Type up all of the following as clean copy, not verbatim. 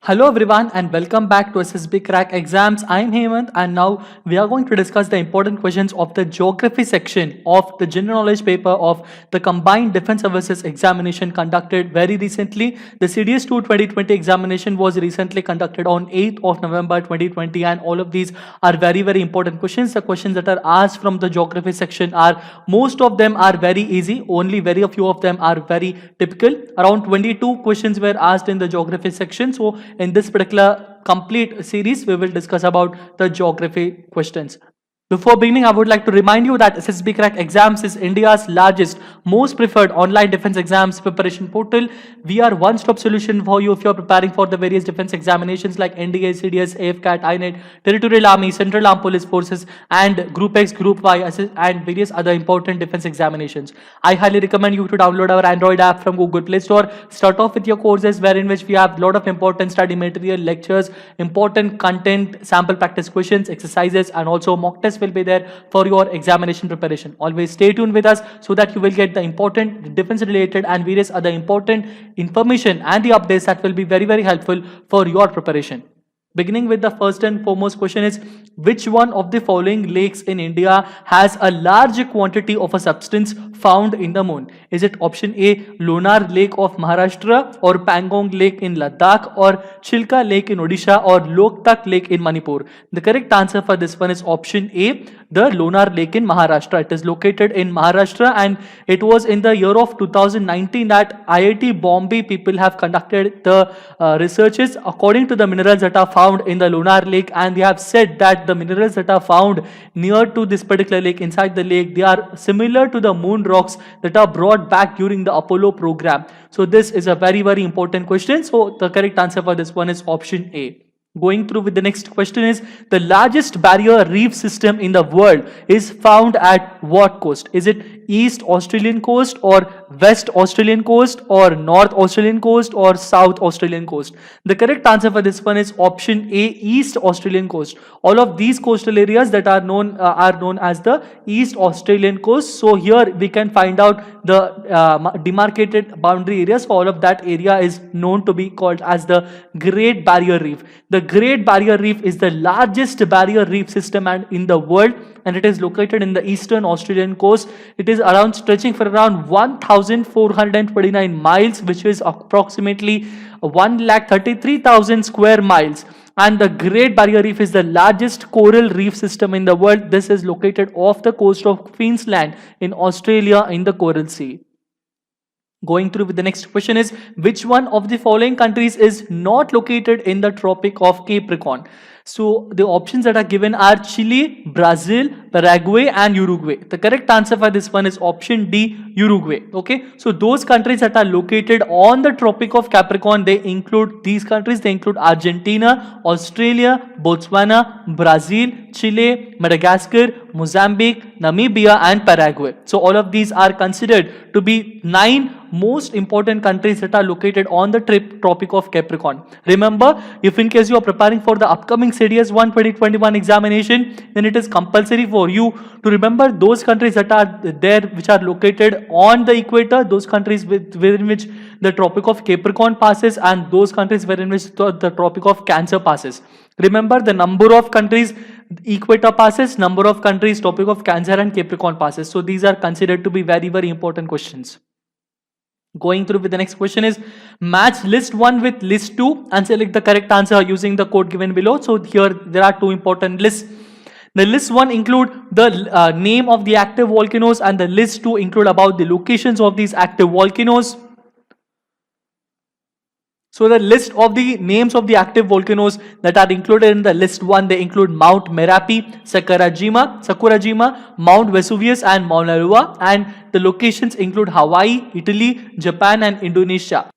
Hello everyone and welcome back to SSB Crack Exams. I'm Hemant and now we are going to discuss the important questions of the geography section of the general knowledge paper of the Combined Defense Services examination conducted very recently. The CDS 2 2020 examination was recently conducted on 8th of November 2020 and all of these are very important questions. The questions that are asked from the geography section are most of them are very easy, only very few of them are very typical. Around 22 questions were asked in the geography section. So in this particular complete series, we will discuss about the geography questions. Before beginning, I would like to remind you that SSB Crack Exams is India's largest, most preferred online defense exams preparation portal. We are one-stop solution for you if you are preparing for the various defense examinations like NDA, CDS, AFCAT, INET, Territorial Army, Central Armed Police Forces, and Group X, Group Y, and various other important defense examinations. I highly recommend you to download our Android app from Google Play Store. Start off with your courses, wherein which we have a lot of important study material, lectures, important content, sample practice questions, exercises, and also mock tests will be there for your examination preparation. Always stay tuned with us so that you will get the important defense related and various other important information and the updates that will be very helpful for your preparation. Beginning with the first and foremost question is, which one of the following lakes in India has a large quantity of a substance found in the moon? Is it option A, Lonar Lake of Maharashtra, or Pangong Lake in Ladakh, or Chilka Lake in Odisha, or Loktak Lake in Manipur? The correct answer for this one is option A, the Lonar Lake in Maharashtra. It is located in Maharashtra and it was in the year of 2019 that IIT Bombay people have conducted the researches according to the minerals that are found in the Lonar Lake, and they have said that the minerals that are found near to this particular lake, inside the lake, they are similar to the moon rocks that are brought back during the Apollo program. So this is a very important question. So the correct answer for this one is option A. Going through with the next question is, the largest barrier reef system in the world is found at what coast? Is it East Australian coast, or West Australian coast, or North Australian coast, or South Australian coast? The correct answer for this one is option A, East Australian coast. All of these coastal areas that are known as the East Australian coast. So here we can find out the demarcated boundary areas. For all of that area is known to be called as the Great Barrier Reef. The Great Barrier Reef is the largest barrier reef system in the world, and it is located in the eastern Australian coast. It is around stretching for around 1,429 miles, which is approximately 1,33,000 square miles. And the Great Barrier Reef is the largest coral reef system in the world. This is located off the coast of Queensland in Australia in the Coral Sea. Going through with the next question is, which one of the following countries is not located in the Tropic of Capricorn? So the options that are given are Chile, Brazil, Paraguay, and Uruguay. The correct answer for this one is option D, Uruguay. Okay, so those countries that are located on the Tropic of Capricorn, they include these countries. They include Argentina, Australia, Botswana, Brazil, Chile, Madagascar, Mozambique, Namibia, and Paraguay. So all of these are considered to be 9 most important countries that are located on the Tropic of Capricorn. Remember, if in case you are preparing for the upcoming CDS 1 2021 examination, then it is compulsory for you to remember those countries that are there which are located on the equator, those countries within which the Tropic of Capricorn passes, and those countries within which the Tropic of Cancer passes. Remember the number of countries equator passes, number of countries Tropic of Cancer and Capricorn passes. So these are considered to be very important questions. Going through with the next question is, match list 1 with list 2 and select the correct answer using the code given below. So here there are 2 important lists. The list 1 include the name of the active volcanoes, and the list 2 include about the locations of these active volcanoes. So the list of the names of the active volcanoes that are included in the list 1, they include Mount Merapi, Sakurajima, Mount Vesuvius, and Mauna Loa, and the locations include Hawaii, Italy, Japan, and Indonesia.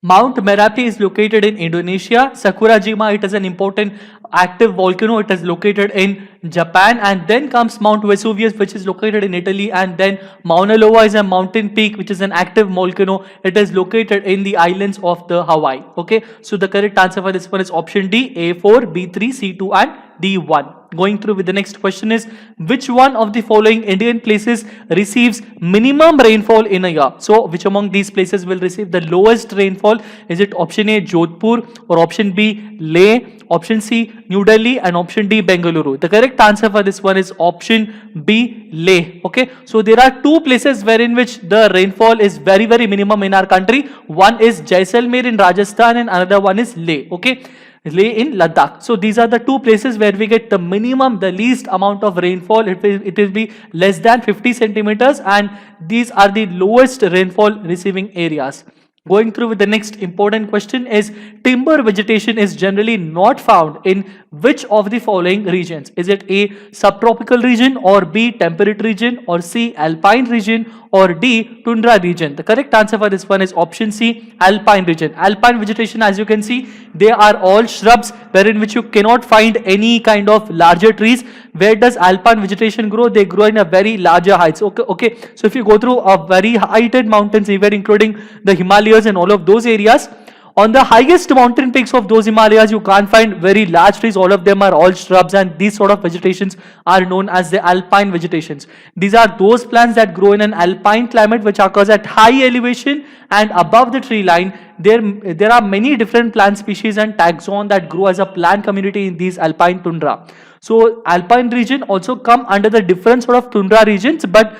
Mount Merapi is located in Indonesia. Sakurajima, it is an important active volcano. It is located in Japan, and then comes Mount Vesuvius, which is located in Italy, and then Mauna Loa is a mountain peak which is an active volcano. It is located in the islands of the Hawaii. Okay, so the correct answer for this one is option D, A4, B3, C2, and D1. Going through with the next question is, which one of the following Indian places receives minimum rainfall in a year? So which among these places will receive the lowest rainfall? Is it option A, Jodhpur, or option B, Leh, option C, New Delhi, and option D, Bengaluru? The correct answer for this one is option B, Leh. Okay, so there are two places wherein which the rainfall is very minimum in our country. One is Jaisalmer in Rajasthan and another one is Leh. Okay, Leh in Ladakh. So these are the two places where we get the minimum, the least amount of rainfall. It will be less than 50 centimeters, and these are the lowest rainfall receiving areas. Going through with the next important question is, timber vegetation is generally not found in which of the following regions? Is it A, subtropical region, or B, temperate region, or C, alpine region, or D, tundra region? The correct answer for this one is option C, alpine region. Alpine vegetation, as you can see, they are all shrubs wherein which you cannot find any kind of larger trees. Where does alpine vegetation grow? They grow in a very larger heights. Okay. So if you go through a very heighted mountains, even including the Himalayas and all of those areas, on the highest mountain peaks of those Himalayas, you can't find very large trees. All of them are all shrubs, and these sort of vegetations are known as the alpine vegetations. These are those plants that grow in an alpine climate which occurs at high elevation and above the tree line. There are many different plant species and taxon that grow as a plant community in these alpine tundra. So alpine region also come under the different sort of tundra regions, but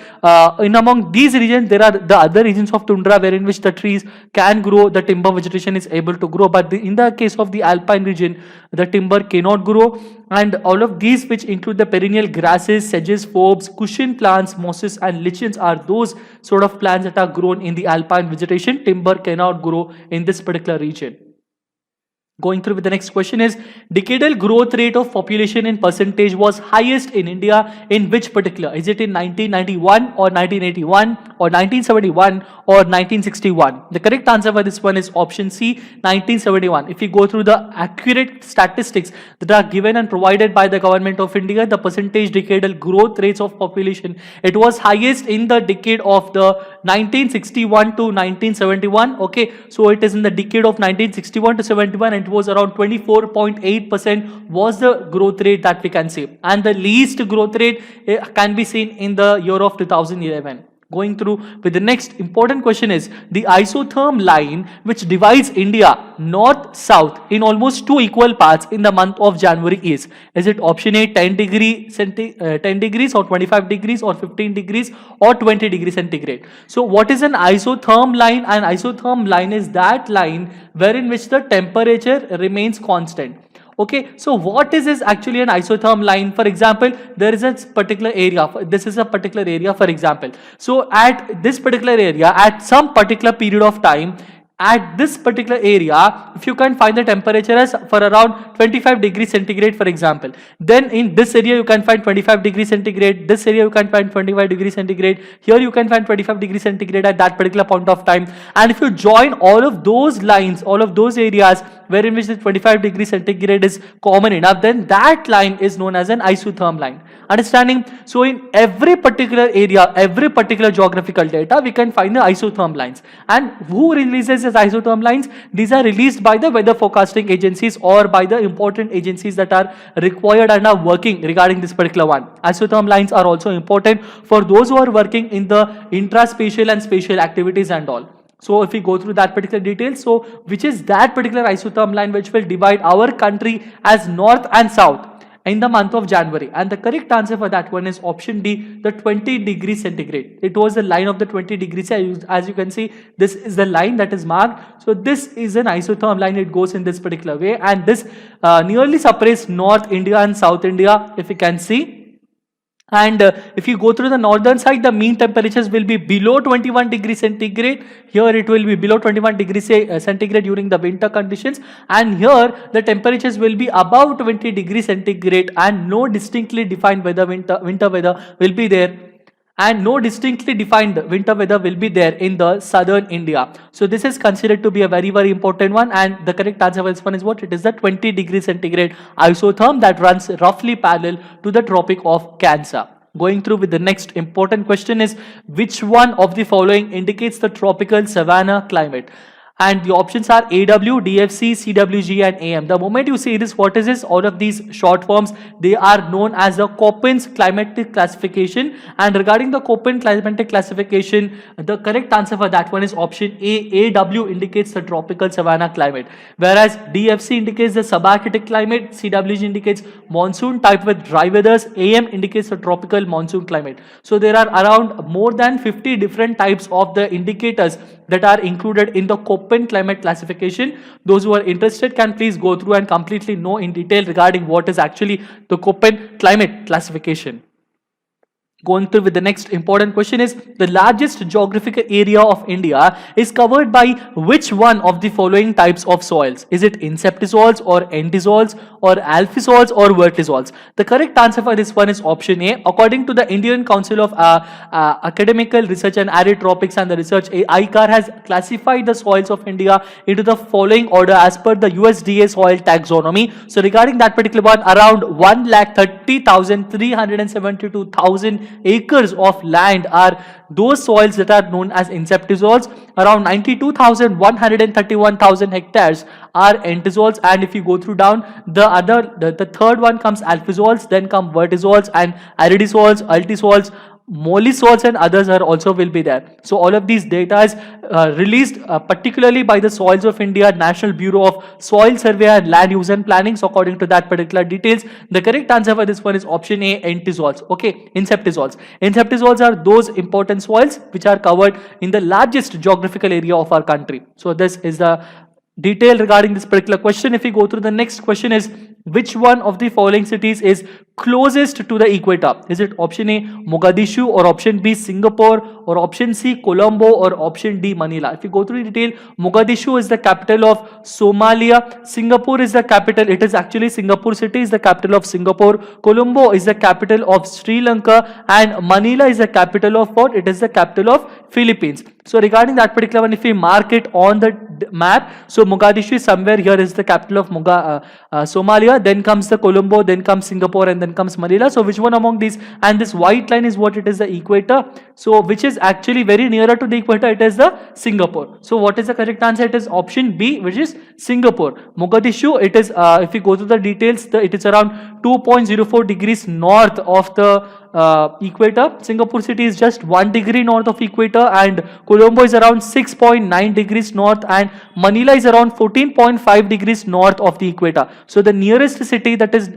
in among these regions there are the other regions of tundra wherein which the trees can grow, the timber vegetation is able to grow, but in the case of the alpine region, the timber cannot grow. And all of these, which include the perennial grasses, sedges, forbs, cushion plants, mosses and lichens, are those sort of plants that are grown in the alpine vegetation. Timber cannot grow in this particular region. Going through with the next question is, decadal growth rate of population in percentage was highest in India in which particular? Is it in 1991 or 1981 or 1971 or 1961? The correct answer for this one is option C, 1971. If you go through the accurate statistics that are given and provided by the government of India, the percentage decadal growth rates of population, it was highest in the decade of the 1961 to 1971. Okay, so it is in the decade of 1961 to 71, and it was around 24.8% was the growth rate that we can see, and the least growth rate can be seen in the year of 2011. Going through with the next important question is, the isotherm line which divides India north-south in almost two equal parts in the month of January is it option A, 10 degrees or 25 degrees or 15 degrees or 20 degrees centigrade? So what is an isotherm line? An isotherm line is that line wherein which the temperature remains constant. Okay, so what is actually an isotherm line? For example, there is a particular area, this is a particular area for example. So at this particular area, at some particular period of time, at this particular area, if you can find the temperature as for around 25 degrees centigrade for example, then in this area you can find 25 degrees centigrade, this area you can find 25 degrees centigrade, here you can find 25 degrees centigrade at that particular point of time. And if you join all of those lines, all of those areas wherein which the 25 degrees centigrade is common enough, then that line is known as an isotherm line. Understanding? So in every particular area, every particular geographical data, we can find the isotherm lines. And who releases these isotherm lines? These are released by the weather forecasting agencies or by the important agencies that are required and are working regarding this particular one. Isotherm lines are also important for those who are working in the intraspatial and spatial activities and all. So if we go through that particular detail, so which is that particular isotherm line which will divide our country as north and south in the month of January? And the correct answer for that one is option D, the 20 degrees centigrade. It was the line of the 20 degrees. As you can see, this is the line that is marked. So this is an isotherm line. It goes in this particular way, and this nearly separates North India and South India, if you can see. And if you go through the northern side, the mean temperatures will be below 21 degrees centigrade. Here it will be below 21 degrees centigrade during the winter conditions. And here the temperatures will be above 20 degrees centigrade, and no distinctly defined winter weather will be there. And no distinctly defined winter weather will be there in the southern India. So this is considered to be a very, very important one, and the correct answer for this one is what? It is the 20 degrees centigrade isotherm that runs roughly parallel to the Tropic of Cancer. Going through with the next important question is, which one of the following indicates the tropical savanna climate? and the options are AW, DFC, CWG and AM. The moment you see this, what is this? All of these short forms, they are known as the Köppen's climatic classification. And regarding the Köppen climatic classification, the correct answer for that one is option A. AW indicates the tropical savanna climate, whereas DFC indicates the subarctic climate, CWG indicates monsoon type with dry weathers, AM indicates the tropical monsoon climate. So there are around more than 50 different types of the indicators that are included in the Köppen climate classification. Those who are interested can please go through and completely know in detail regarding what is actually the Köppen climate classification. Going through with the next important question is, the largest geographical area of India is covered by which one of the following types of soils? Is it inceptisols or entisols or alphisols or vertisols? The correct answer for this one is option A. According to the Indian Council of Academical Research and Arid Tropics and the Research, ICAR has classified the soils of India into the following order as per the USDA soil taxonomy. So regarding that particular one, around 1,30,372,000 acres of land are those soils that are known as inceptisols. Around 92,131,000 hectares are entisols, and if you go through down, the third one comes alphisols, then come vertisols and aridisols, altisols, molisols and others are also will be there. So all of these data is released particularly by the Soils of India National Bureau of Soil Survey and Land Use and Planning. So according to that particular details, the correct answer for this one is option A, entisols. Okay, inceptisols. Inceptisols are those important soils which are covered in the largest geographical area of our country. So this is the detail regarding this particular question. If we go through, the next question is, which one of the following cities is closest to the equator? Is it option A, Mogadishu, or option B, Singapore, or option C, Colombo, or option D, Manila? If you go through the detail, Mogadishu is the capital of Somalia, Singapore is the capital, it is actually Singapore city is the capital of Singapore, Colombo is the capital of Sri Lanka, and Manila is the capital of what? It is the capital of Philippines. So regarding that particular one, if we mark it on the map, so Mogadishu is somewhere here is the capital of Somalia, then comes the Colombo, then comes Singapore, and then comes Manila. So which one among these? And this white line is what? It is the equator. So which is actually very nearer to the equator? It is the Singapore. So what is the correct answer? It is option B, which is Singapore. Mogadishu, it is if you go to the details, it is around 2.04 degrees north of the equator. Singapore city is just 1 degree north of equator, and Colombo is around 6.9 degrees north, and Manila is around 14.5 degrees north of the equator. So the nearest city that is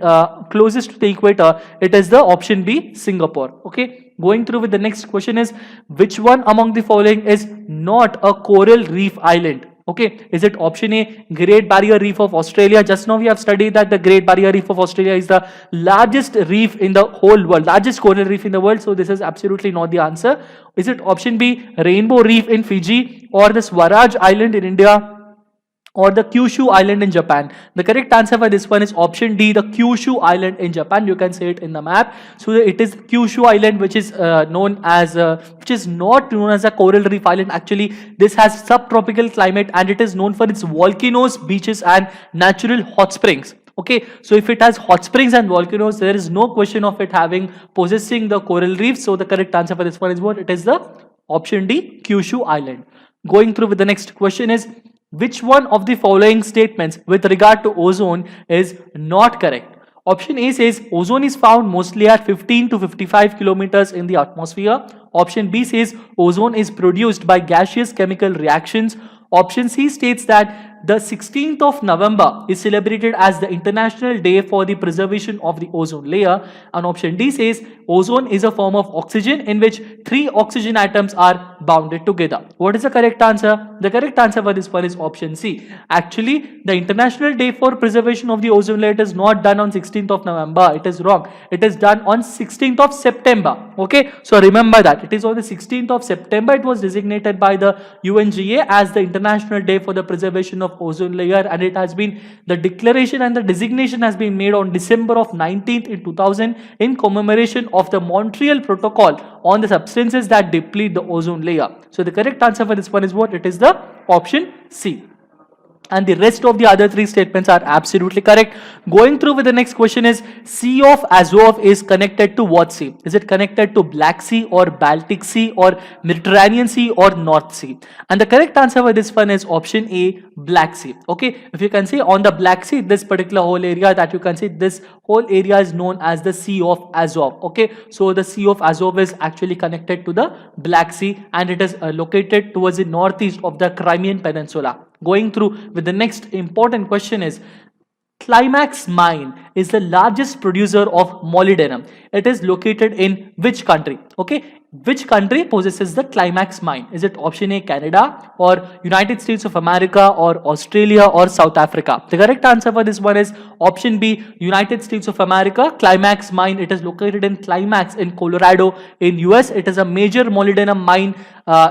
closest to the equator, it is the option B, Singapore. Okay, going through with the next question is, which one among the following is not a coral reef island? Okay, is it option A, Great Barrier Reef of Australia? Just now we have studied that the Great Barrier Reef of Australia is the largest reef in the whole world, largest coral reef in the world. So this is absolutely not the answer. Is it option B, Rainbow Reef in Fiji, or the Swaraj Island in India, or the Kyushu Island in Japan? The correct answer for this one is option D, the Kyushu Island in Japan. You can see it in the map. So it is Kyushu Island, which is known as which is not known as a coral reef island. Actually, this has subtropical climate, and it is known for its volcanoes, beaches, and natural hot springs. Okay, so if it has hot springs and volcanoes, there is no question of it possessing the coral reef. So the correct answer for this one is what? It is the option D, Kyushu Island. Going through with the next question is, which one of the following statements with regard to ozone is not correct? Option A says ozone is found mostly at 15 to 55 kilometers in the atmosphere. Option B says ozone is produced by gaseous chemical reactions. Option C states that the 16th of November is celebrated as the International Day for the Preservation of the Ozone Layer. And option D says ozone is a form of oxygen in which 3 oxygen atoms are bounded together. What is the correct answer? The correct answer for this one is option C. Actually, the International Day for Preservation of the Ozone Layer is not done on 16th of November. It is wrong. It is done on 16th of September. Okay, so remember that. It is on the 16th of September. It was designated by the UNGA as the International Day for the Preservation of Ozone Layer, and it has been, the declaration and the designation has been made on December of 19th in 2000 in commemoration of the Montreal Protocol on the substances that deplete the ozone layer. So the correct answer for this one is what? It is the option C. and the rest of the other three statements are absolutely correct. Going through with the next question is, Sea of Azov is connected to what sea? Is it connected to Black Sea or Baltic Sea or Mediterranean Sea or North Sea? And the correct answer for this one is option A, Black Sea. Okay, if you can see on the Black Sea, this particular whole area that you can see, this whole area is known as the Sea of Azov. Okay, so the Sea of Azov is actually connected to the Black Sea, and it is located towards the northeast of the Crimean Peninsula. Going through with the next important question is, Climax Mine is the largest producer of molybdenum. It is located in which country? Okay, which country possesses the Climax Mine? Is it option A, Canada, or United States of America, or Australia, or South Africa? The correct answer for this one is option B, United States of America. Climax Mine, it is located in Climax in Colorado in US. It is a major molybdenum mine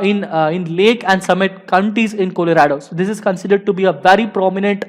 in Lake and Summit counties in Colorado. So this is considered to be a very prominent,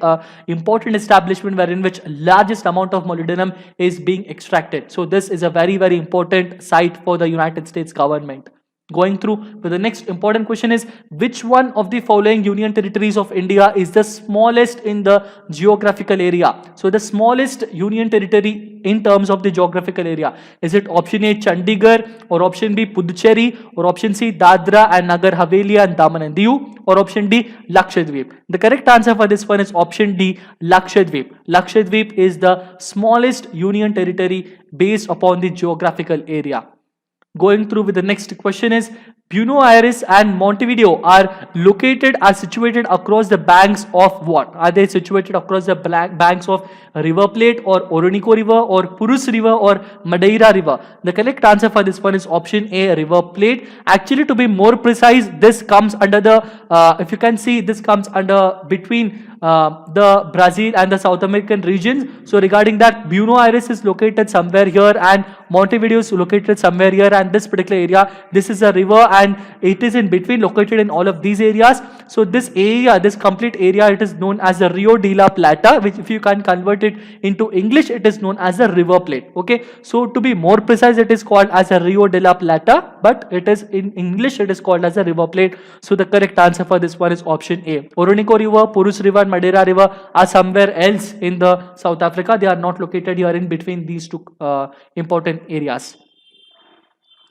important establishment wherein which largest amount of molybdenum is being extracted. So this is a very, very important site for the United States government. Going through with the next important question is, which one of the following union territories of India is the smallest in the geographical area? So the smallest union territory in terms of the geographical area, is it option A, Chandigarh, or option B, Puducherry, or option C, Dadra and Nagar Haveli and Daman and Diu, or option D, Lakshadweep? The correct answer for this one is option D, Lakshadweep. Lakshadweep is the smallest union territory based upon the geographical area. Going through with the next question is, Buenos Aires and Montevideo are situated across the banks of what? Are they situated across the banks of River Plate or Orinoco River or Purus River or Madeira River? The correct answer for this one is option A, River Plate. Actually, to be more precise, this comes under the, if you can see, this comes under between the Brazil and the South American regions. So regarding that, Buenos Aires is located somewhere here and Montevideo is located somewhere here, and this particular area, this is a river and it is in between, located in all of these areas. So this area, this complete area, it is known as the Rio de la Plata, which if you can convert it into English, it is known as the River Plate. Okay, so to be more precise, it is called as a Rio de la Plata, but it is in English, it is called as a River Plate. So the correct answer for this one is option A. Orinoco River, Purus River and Madeira River are somewhere else in the South Africa. They are not located here in between these two important areas.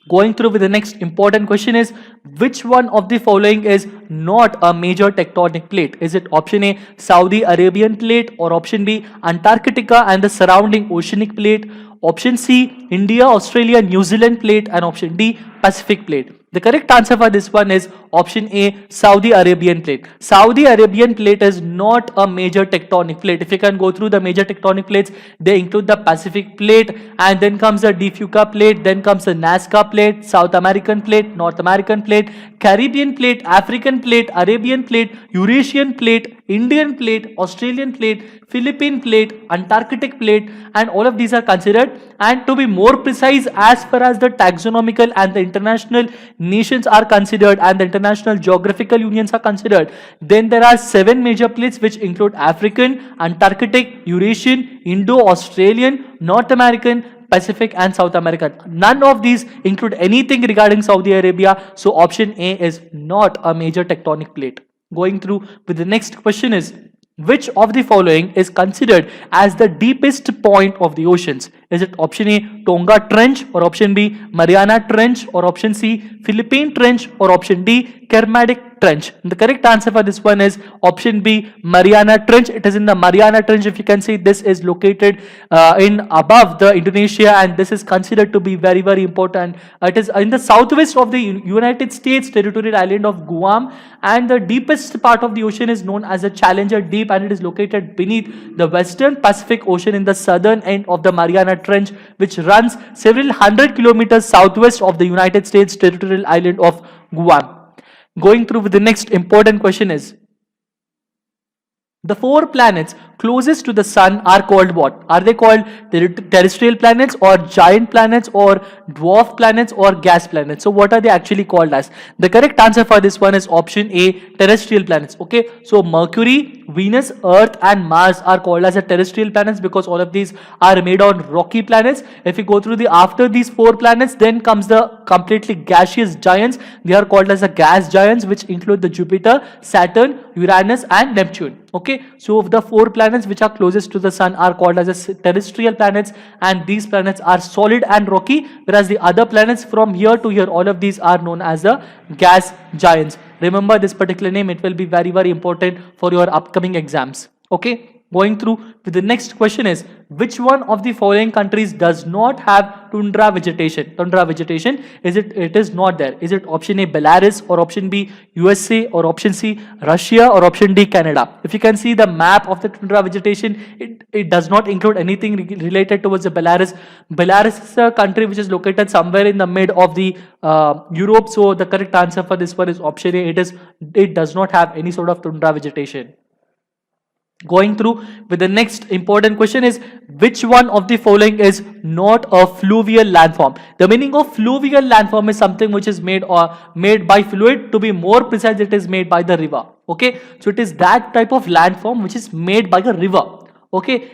Going through with the next important question is, which one of the following is not a major tectonic plate? Is it option A, Saudi Arabian plate, or option B, Antarctica and the surrounding oceanic plate, option C, India, Australia, New Zealand plate, and option D, Pacific plate? The correct answer for this one is option A, Saudi Arabian plate. Saudi Arabian plate is not a major tectonic plate. If you can go through the major tectonic plates, they include the Pacific plate, and then comes the Di Fuca plate, then comes the Nazca plate, South American plate, North American plate, Caribbean plate, African plate, Arabian plate, Eurasian plate, Indian plate, Australian plate, Philippine plate, Antarctic plate, and all of these are considered. And to be more precise, as far as the taxonomical and the international nations are considered and the international geographical unions are considered, then there are 7 major plates which include African, Antarctic, Eurasian, Indo-Australian, North American, Pacific and South American. None of these include anything regarding Saudi Arabia. So option A is not a major tectonic plate. Going through with the next question is, which of the following is considered as the deepest point of the oceans? Is it option A, Tonga Trench, or option B, Mariana Trench, or option C, Philippine Trench, or option D, Kermadec Trench? And the correct answer for this one is option B, Mariana Trench. It is in the Mariana Trench. If you can see, this is located in above the Indonesia, and this is considered to be very, very important. It is in the southwest of the United States territorial island of Guam, and the deepest part of the ocean is known as the Challenger Deep, and it is located beneath the Western Pacific Ocean in the southern end of the Mariana Trench, which runs several hundred kilometers southwest of the United States territorial island of Guam. Going through with the next important question is, the 4 planets closest to the sun are called what? Are they called terrestrial planets or giant planets or dwarf planets or gas planets? So what are they actually called as? The correct answer for this one is option A, terrestrial planets. Okay, so Mercury, Venus, Earth and Mars are called as a terrestrial planets because all of these are made on rocky planets. If you go through the after these 4 planets, then comes the completely gaseous giants. They are called as the gas giants, which include the Jupiter, Saturn, Uranus and Neptune. Okay, so the 4 planets which are closest to the sun are called as terrestrial planets, and these planets are solid and rocky, whereas the other planets from here to here, all of these are known as the gas giants. Remember this particular name, it will be very, very important for your upcoming exams. Okay. Going through with the next question is, which one of the following countries does not have tundra vegetation? Tundra vegetation, it is not there. Is it option A, Belarus, or option B, USA, or option C, Russia, or option D, Canada? If you can see the map of the tundra vegetation, it does not include anything related towards the Belarus. Belarus is a country which is located somewhere in the mid of the Europe. So the correct answer for this one is option A. It does not have any sort of tundra vegetation. Going through with the next important question is, which one of the following is not a fluvial landform? The meaning of fluvial landform is something which is made by fluid. To be more precise, it is made by the river. Okay, so it is that type of landform which is made by a river. Okay,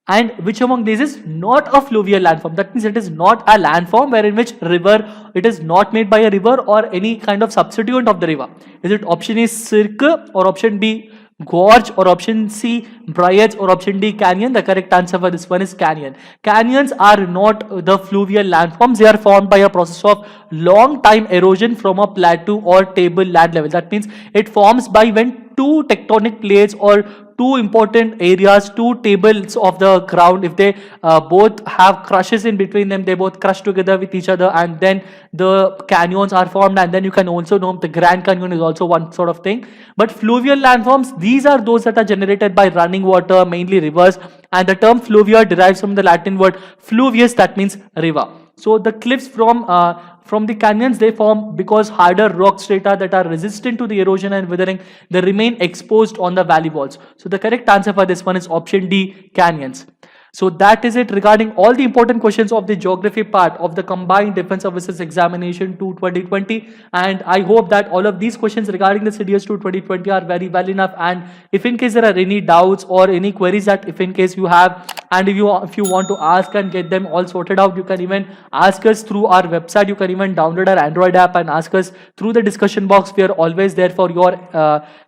and which among these is not a fluvial landform? That means it is not a landform wherein which river, it is not made by a river or any kind of substituent of the river. Is it option A, cirque, or option B, gorge, or option C, briars, or option D, canyon? The correct answer for this one is canyon. Canyons are not the fluvial landforms. They are formed by a process of long time erosion from a plateau or table land level. That means it forms by when two tectonic plates or two important areas, two tables of the ground, if they both have crushes in between them, they both crush together with each other, and then the canyons are formed. And then you can also know the Grand Canyon is also one sort of thing. But fluvial landforms, these are those that are generated by running water, mainly rivers, and the term fluvial derives from the Latin word fluvius, that means river. So the cliffs from the canyons, they form because harder rock strata that are resistant to the erosion and weathering, they remain exposed on the valley walls. So the correct answer for this one is option D, canyons. So that is it regarding all the important questions of the geography part of the Combined Defense Services Examination 2 2020. And I hope that all of these questions regarding the CDS 2 2020 are very well enough. And if in case there are any doubts or any queries that if in case you have, and if you want to ask and get them all sorted out, you can even ask us through our website. You can even download our Android app and ask us through the discussion box. We are always there for your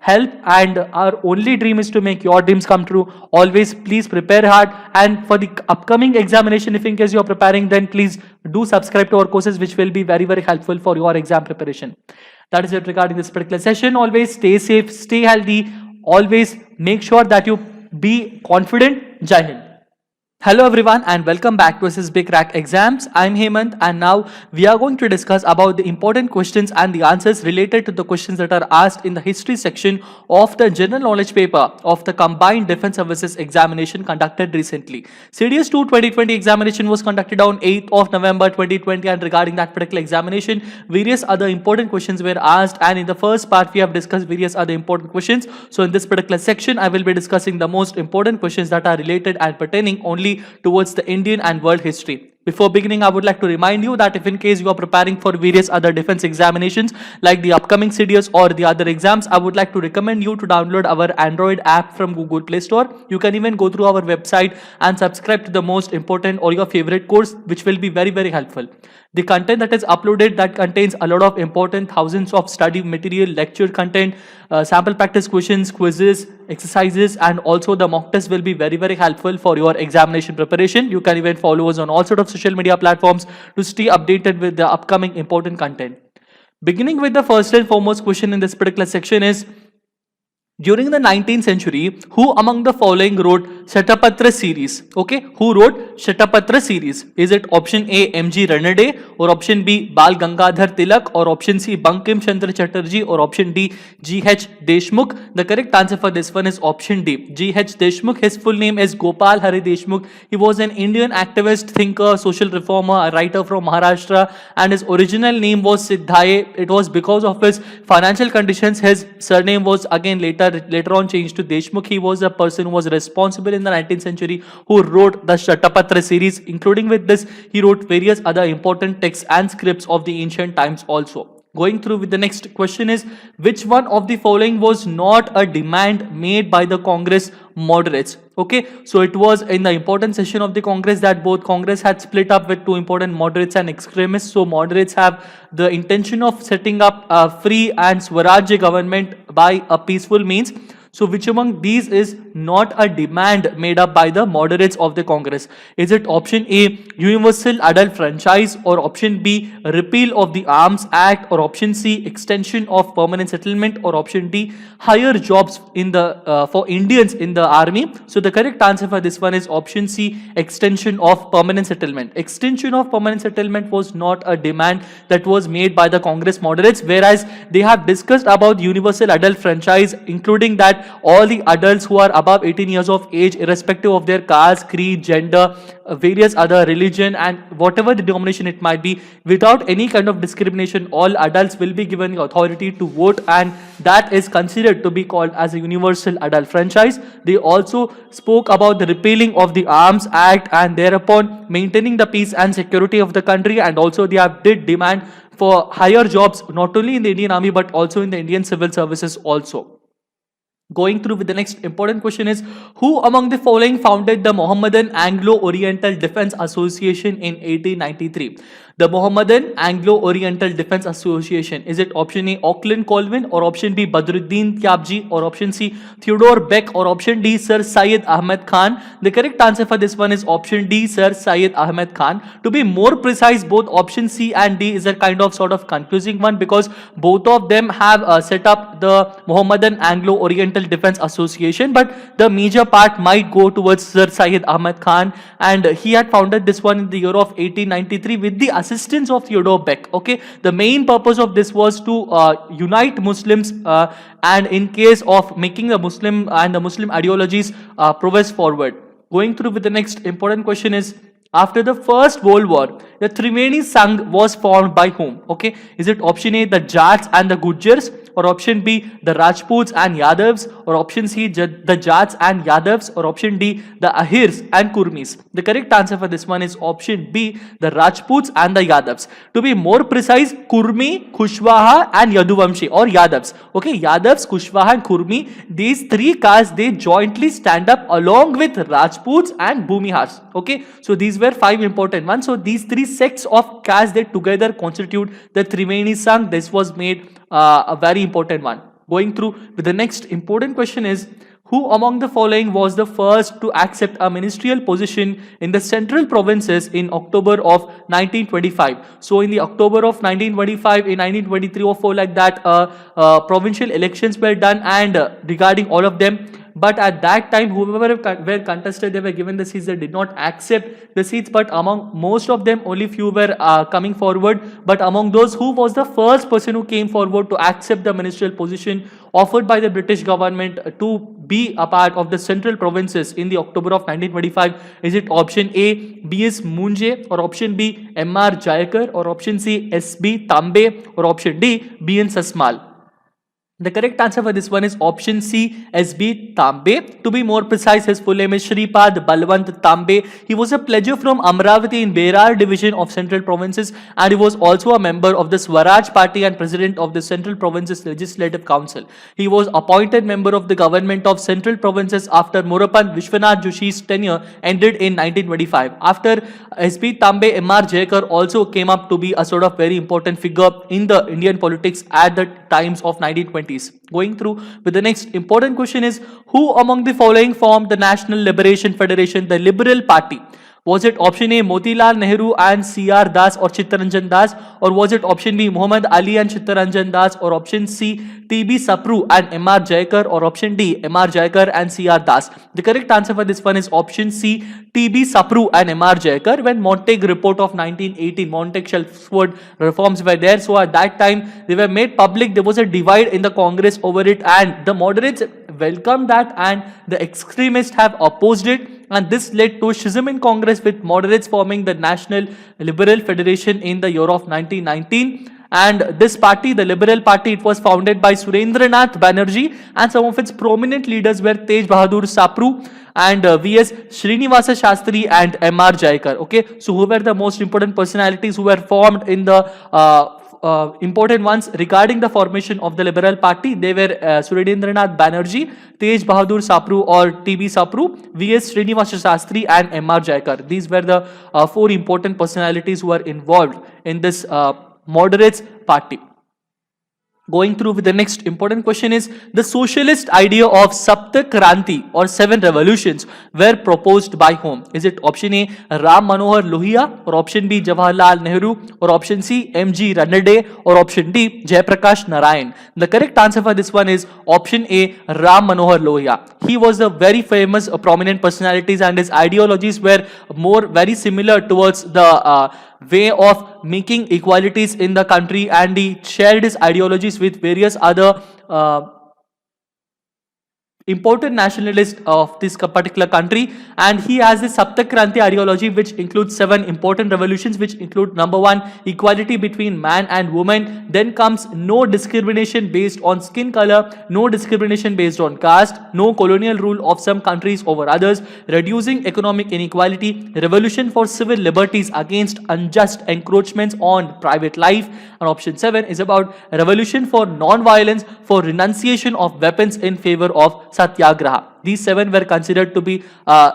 help, and our only dream is to make your dreams come true. Always please prepare hard, and for the upcoming examination, if in case you are preparing, then please do subscribe to our courses, which will be very, very helpful for your exam preparation. That is it regarding this particular session. Always stay safe, stay healthy. Always make sure that you be confident. Jai Hind. Hello everyone and welcome back to SSB Crack Exams. I'm Hemant, and now we are going to discuss about the important questions and the answers related to the questions that are asked in the history section of the general knowledge paper of the Combined Defense Services Examination conducted recently. CDS 2 2020 examination was conducted on 8th of November 2020, and regarding that particular examination, various other important questions were asked, and in the first part we have discussed various other important questions. So in this particular section, I will be discussing the most important questions that are related and pertaining only towards the Indian and world history. Before beginning, I would like to remind you that if in case you are preparing for various other defense examinations like the upcoming CDS or the other exams, I would like to recommend you to download our Android app from Google Play Store. You can even go through our website and subscribe to the most important or your favorite course, which will be very, very helpful. The content that is uploaded, that contains a lot of important thousands of study material, lecture content, sample practice questions, quizzes, exercises, and also the mock test will be very, very helpful for your examination preparation. You can even follow us on all sorts of social media platforms to stay updated with the upcoming important content. Beginning with the first and foremost question in this particular section is, during the 19th century, who among the following wrote Shatapatra series? Okay, who wrote Shatapatra series? Is it option A, M.G. Ranade, or option B, Bal Gangadhar Tilak, or option C, Bankim Chandra Chatterjee, or option D, G.H. Deshmukh? The correct answer for this one is option D, G.H. Deshmukh. His full name is Gopal Hari Deshmukh. He was an Indian activist, thinker, social reformer, a writer from Maharashtra, and his original name was Siddhaye. It was because of his financial conditions, his surname was again later later on changed to Deshmukh. He was a person who was responsible in the 19th century who wrote the Shatapatra series. Including with this, he wrote various other important texts and scripts of the ancient times also. Going through with the next question is, which one of the following was not a demand made by the Congress moderates? Okay, so it was in the important session of the Congress that both Congress had split up with two important moderates and extremists. So moderates have the intention of setting up a free and Swarajya government by a peaceful means. So which among these is not a demand made up by the moderates of the Congress? Is it option A, universal adult franchise, or option B, repeal of the Arms Act, or option C, extension of permanent settlement, or option D, higher jobs in the for Indians in the army? So the correct answer for this one is option C, extension of permanent settlement. Extension of permanent settlement was not a demand that was made by the Congress moderates, whereas they have discussed about universal adult franchise, including that all the adults who are above 18 years of age, irrespective of their caste, creed, gender, various other religion, and whatever the denomination it might be, without any kind of discrimination, all adults will be given the authority to vote, and that is considered to be called as a universal adult franchise. They also spoke about the repealing of the Arms Act and thereupon maintaining the peace and security of the country, and also they did demand for higher jobs not only in the Indian Army but also in the Indian civil services also. Going through with the next important question is, who among the following founded the Mohammedan Anglo-Oriental Defense Association in 1893? The Mohammedan Anglo-Oriental Defense Association. Is it option A, Auckland Colvin, or option B, Badruddin Kyabji, or option C, Theodore Beck, or option D, Sir Syed Ahmed Khan? The correct answer for this one is option D, Sir Syed Ahmed Khan. To be more precise, both option C and D is a kind of sort of confusing one because both of them have set up the Mohammedan Anglo-Oriental Defense Association, but the major part might go towards Sir Syed Ahmed Khan, and he had founded this one in the year of 1893 with the assistance of Theodore Beck. Okay, the main purpose of this was to unite Muslims and in case of making the Muslim and the Muslim ideologies progress forward. Going through with the next important question is, after the First World War, the Triveni Sangh was formed by whom? Okay, is it option A, the Jats and the Gujars, or option B, the Rajputs and Yadavs, or option C, the Jats and Yadavs, or option D, the Ahirs and Kurmis? The correct answer for this one is option B, the Rajputs and the Yadavs. To be more precise, Kurmi, Kushwaha and Yaduvamshi or Yadavs. Okay, Yadavs, Kushwaha and Kurmi, these three castes, they jointly stand up along with Rajputs and Bhumihars. Okay, so these were five important ones. So these three sects of castes, they together constitute the Triveni Sangh. This was made a very important one. Going through with the next important question is, who among the following was the first to accept a ministerial position in the central provinces in October of 1925? So in the October of 1925, in 1923 or 4 like that, provincial elections were done, and regarding all of them, but at that time whoever were contested, they were given the seats. They did not accept the seats, but among most of them only few were coming forward. But among those, who was the first person who came forward to accept the ministerial position offered by the British government to be a part of the central provinces in the October of 1925? Is it option A, B.S. Munje, or option B, M.R. Jayakar, or option C, S.B. Tambe, or option D, B.N. Sasmal? The correct answer for this one is option C, S.B. Tambe. To be more precise, his full name is Shripad Balwant Tambe. He was a pledger from Amravati in Berar division of Central Provinces, and he was also a member of the Swaraj Party and president of the Central Provinces Legislative Council. He was appointed member of the government of Central Provinces after Morapan Vishwanath Joshi's tenure ended in 1925. After S.B. Tambe, M.R. Jayakar also came up to be a sort of very important figure in the Indian politics at the times of 1920s. Going through with the next important question is, who among the following formed the National Liberation Federation, the Liberal Party? Was it option A, Motilal Nehru and C.R. Das or Chittaranjan Das, or was it option B, Muhammad Ali and Chittaranjan Das, or option C, T.B. Sapru and M.R. Jayakar, or option D, M.R. Jayakar and C.R. Das? The correct answer for this one is option C, T.B. Sapru and M.R. Jayakar. When Montague report of 1918, Montague-Chelmsford reforms were there, so at that time they were made public. There was a divide in the Congress over it, and the moderates welcomed that and the extremists have opposed it, and this led to schism in Congress with moderates forming the National Liberal Federation in the year of 1919. And this party, the Liberal Party, it was founded by Surendranath Banerjee, and some of its prominent leaders were Tej Bahadur Sapru and V.S. Srinivasa Shastri and M.R. Jayakar. Okay, so who were the most important personalities who were formed in the important ones regarding the formation of the Liberal Party? They were Surendranath Banerjee, Tej Bahadur Sapru or T.B. Sapru, V.S. Srinivasa Shastri and M.R. Jayakar. These were the four important personalities who were involved in this moderates party. Going through with the next important question is, the socialist idea of Sapta Kranti or 7 revolutions were proposed by whom? Is it option A, Ram Manohar Lohia, or option B, Jawaharlal Nehru, or option C, M.G. Ranade, or option D, Jayaprakash Narayan? The correct answer for this one is option A, Ram Manohar Lohia. He was a very famous prominent personalities, and his ideologies were very similar towards the way of making equalities in the country, and he shared his ideologies with various other important nationalists of this particular country. And he has the Saptak Kranti ideology, which includes 7 important revolutions, which include number 1, equality between man and woman. Then comes no discrimination based on skin color, no discrimination based on caste, no colonial rule of some countries over others, reducing economic inequality, revolution for civil liberties against unjust encroachments on private life. And option 7 is about revolution for non-violence, for renunciation of weapons in favor of Satyagraha. These 7 were considered to be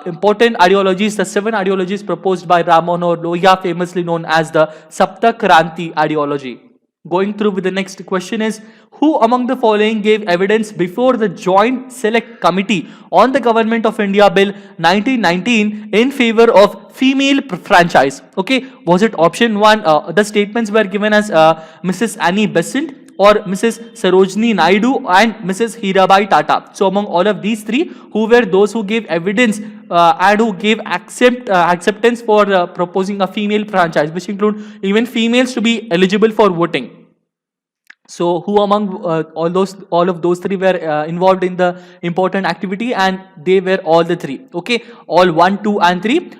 important ideologies, the 7 ideologies proposed by Ram Manohar Lohia, famously known as the Sapta Kranti ideology. Going through with the next question is, who among the following gave evidence before the Joint Select Committee on the Government of India Bill 1919 in favor of female franchise? Okay, was it option 1, the statements were given as Mrs. Annie Besant, or Mrs. Sarojini Naidu and Mrs. Hirabai Tata? So among all of these 3, who were those who gave evidence and who gave acceptance for proposing a female franchise, which include even females to be eligible for voting? So who among all of those 3 were involved in the important activity? And they were all the 3. Okay, all 1, 2 and 3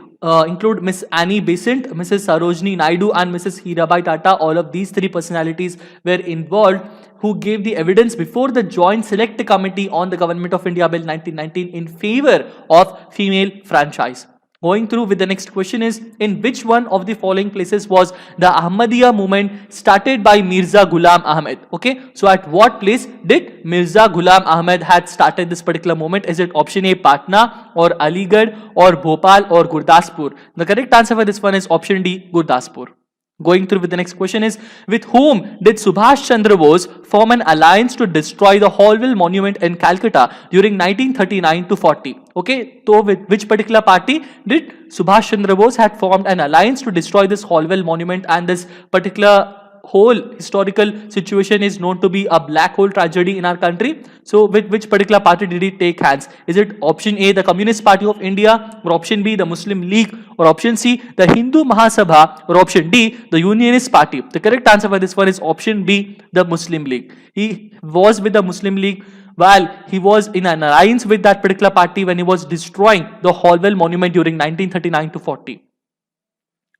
include Miss Annie Besant, Mrs. Sarojini Naidu and Mrs. Hirabai Tata. All of these 3 personalities were involved who gave the evidence before the Joint Select Committee on the Government of India Bill 1919 in favor of female franchise. Going through with the next question is, in which one of the following places was the Ahmadiyya movement started by Mirza Ghulam Ahmed? Okay, so at what place did Mirza Ghulam Ahmed had started this particular movement? Is it option A, Patna, or Aligarh, or Bhopal, or Gurdaspur? The correct answer for this one is option D, Gurdaspur. Going through with the next question is, with whom did Subhash Chandra Bose form an alliance to destroy the Holwell Monument in Calcutta during 1939 to 40? Okay, so with which particular party did Subhash Chandra Bose had formed an alliance to destroy this Holwell Monument? And this particular whole historical situation is known to be a black hole tragedy in our country. So with which particular party did he take hands? Is it option A, the Communist Party of India, or option B, the Muslim League, or option C, the Hindu Mahasabha, or option D, the Unionist Party? The correct answer for this one is option B, the Muslim League. He was with the Muslim League while he was in an alliance with that particular party when he was destroying the Holwell Monument during 1939 to 40.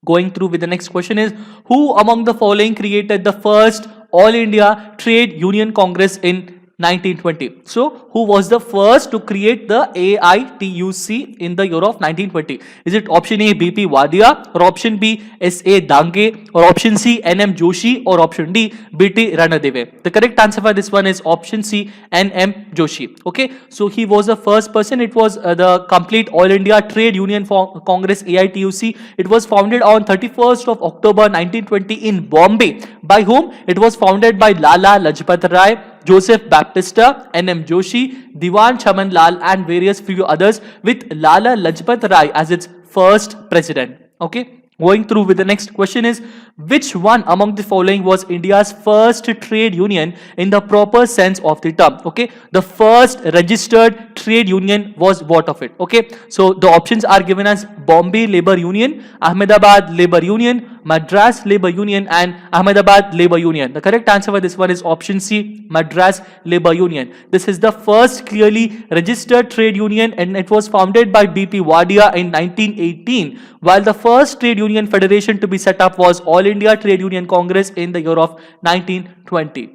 Going through with the next question is, who among the following created the first All India Trade Union Congress in 1920? So, who was the first to create the AITUC in the year of 1920? Is it option A, BP Wadia, or option B, S.A. Dange, or option C, N.M. Joshi, or option D, B.T. Ranadeve? The correct answer for this one is option C, N.M. Joshi. Okay, so he was the first person. It was the complete All India Trade Union Congress, AITUC. It was founded on 31st of October 1920 in Bombay. By whom? It was founded by Lala Lajpat Rai, Joseph Baptista, N.M. Joshi, Diwan Chaman Lal and various few others, with Lala Lajpat Rai as its first president. Okay. Going through with the next question is, which one among the following was India's first trade union in the proper sense of the term? Okay, the first registered trade union was what of it? Okay, so the options are given as Bombay Labour Union, Ahmedabad Labour Union, Madras Labour Union and Ahmedabad Labour Union. The correct answer for this one is option C, Madras Labour Union. This is the first clearly registered trade union and it was founded by B.P. Wadia in 1918, while the first trade union federation to be set up was All India Trade Union Congress in the year of 1920.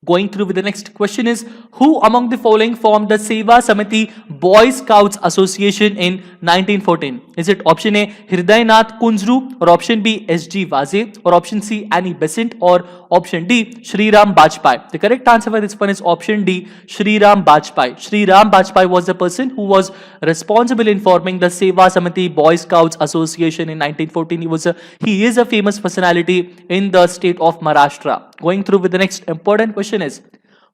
Going through with the next question is, who among the following formed the Seva Samiti Boy Scouts Association in 1914? Is it option A, Hridaynath Kunzru, or option B, S.G. Vaze, or option C, Annie Besant, or option D, Shri Ram Bajpai? The correct answer for this one is option D, Shri Ram Bajpai. Shri Ram Bajpai was the person who was responsible in forming the Seva Samiti Boy Scouts Association in 1914. He is a famous personality in the state of Maharashtra. Going through with the next important question is,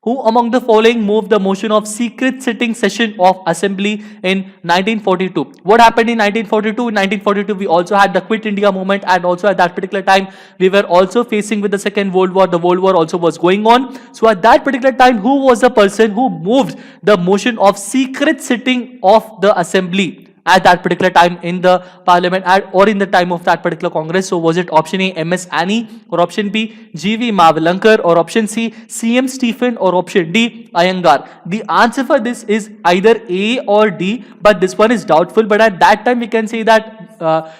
who among the following moved the motion of secret sitting session of assembly in 1942? What happened in 1942? In 1942, we also had the Quit India movement, and also at that particular time, we were also facing with the Second World War. The World War also was going on. So at that particular time, who was the person who moved the motion of secret sitting of the assembly at that particular time in the parliament or in the time of that particular congress? So was it option A, M.S. Annie, or option B, G.V. Mavalankar, or option C, C.M. Stephen, or option D, Iyengar? The answer for this is either A or D, but this one is doubtful. But at that time we can say that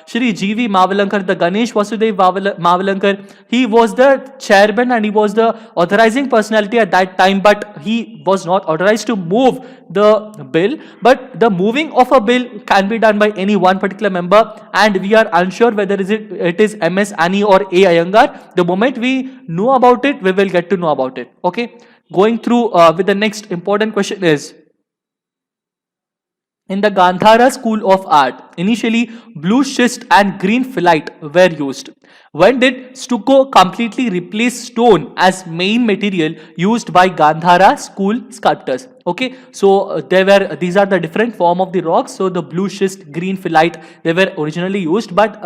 Shri G.V. Mavalankar, the Ganesh Vasudev Mavalankar, he was the chairman and he was the authorizing personality at that time, but he was not authorized to move the bill. But the moving of a bill can be done by any one particular member, and we are unsure whether it is M.S. Annie or A. Iyengar. The moment we know about it, we will get to know about it. Okay. Going through with the next important question is, in the Gandhara School of Art, initially blue schist and green phyllite were used. When did stucco completely replace stone as main material used by Gandhara school sculptors? Okay, so these are the different form of the rocks. So the blue schist, green phyllite, they were originally used, but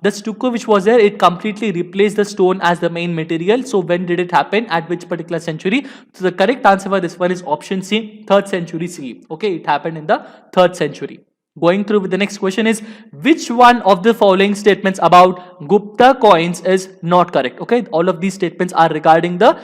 the stucco which was there, it completely replaced the stone as the main material. So when did it happen? At which particular century? So the correct answer for this one is option C, 3rd century CE. Okay, it happened in the 3rd century. Going through with the next question is, which one of the following statements about Gupta coins is not correct? Okay, all of these statements are regarding the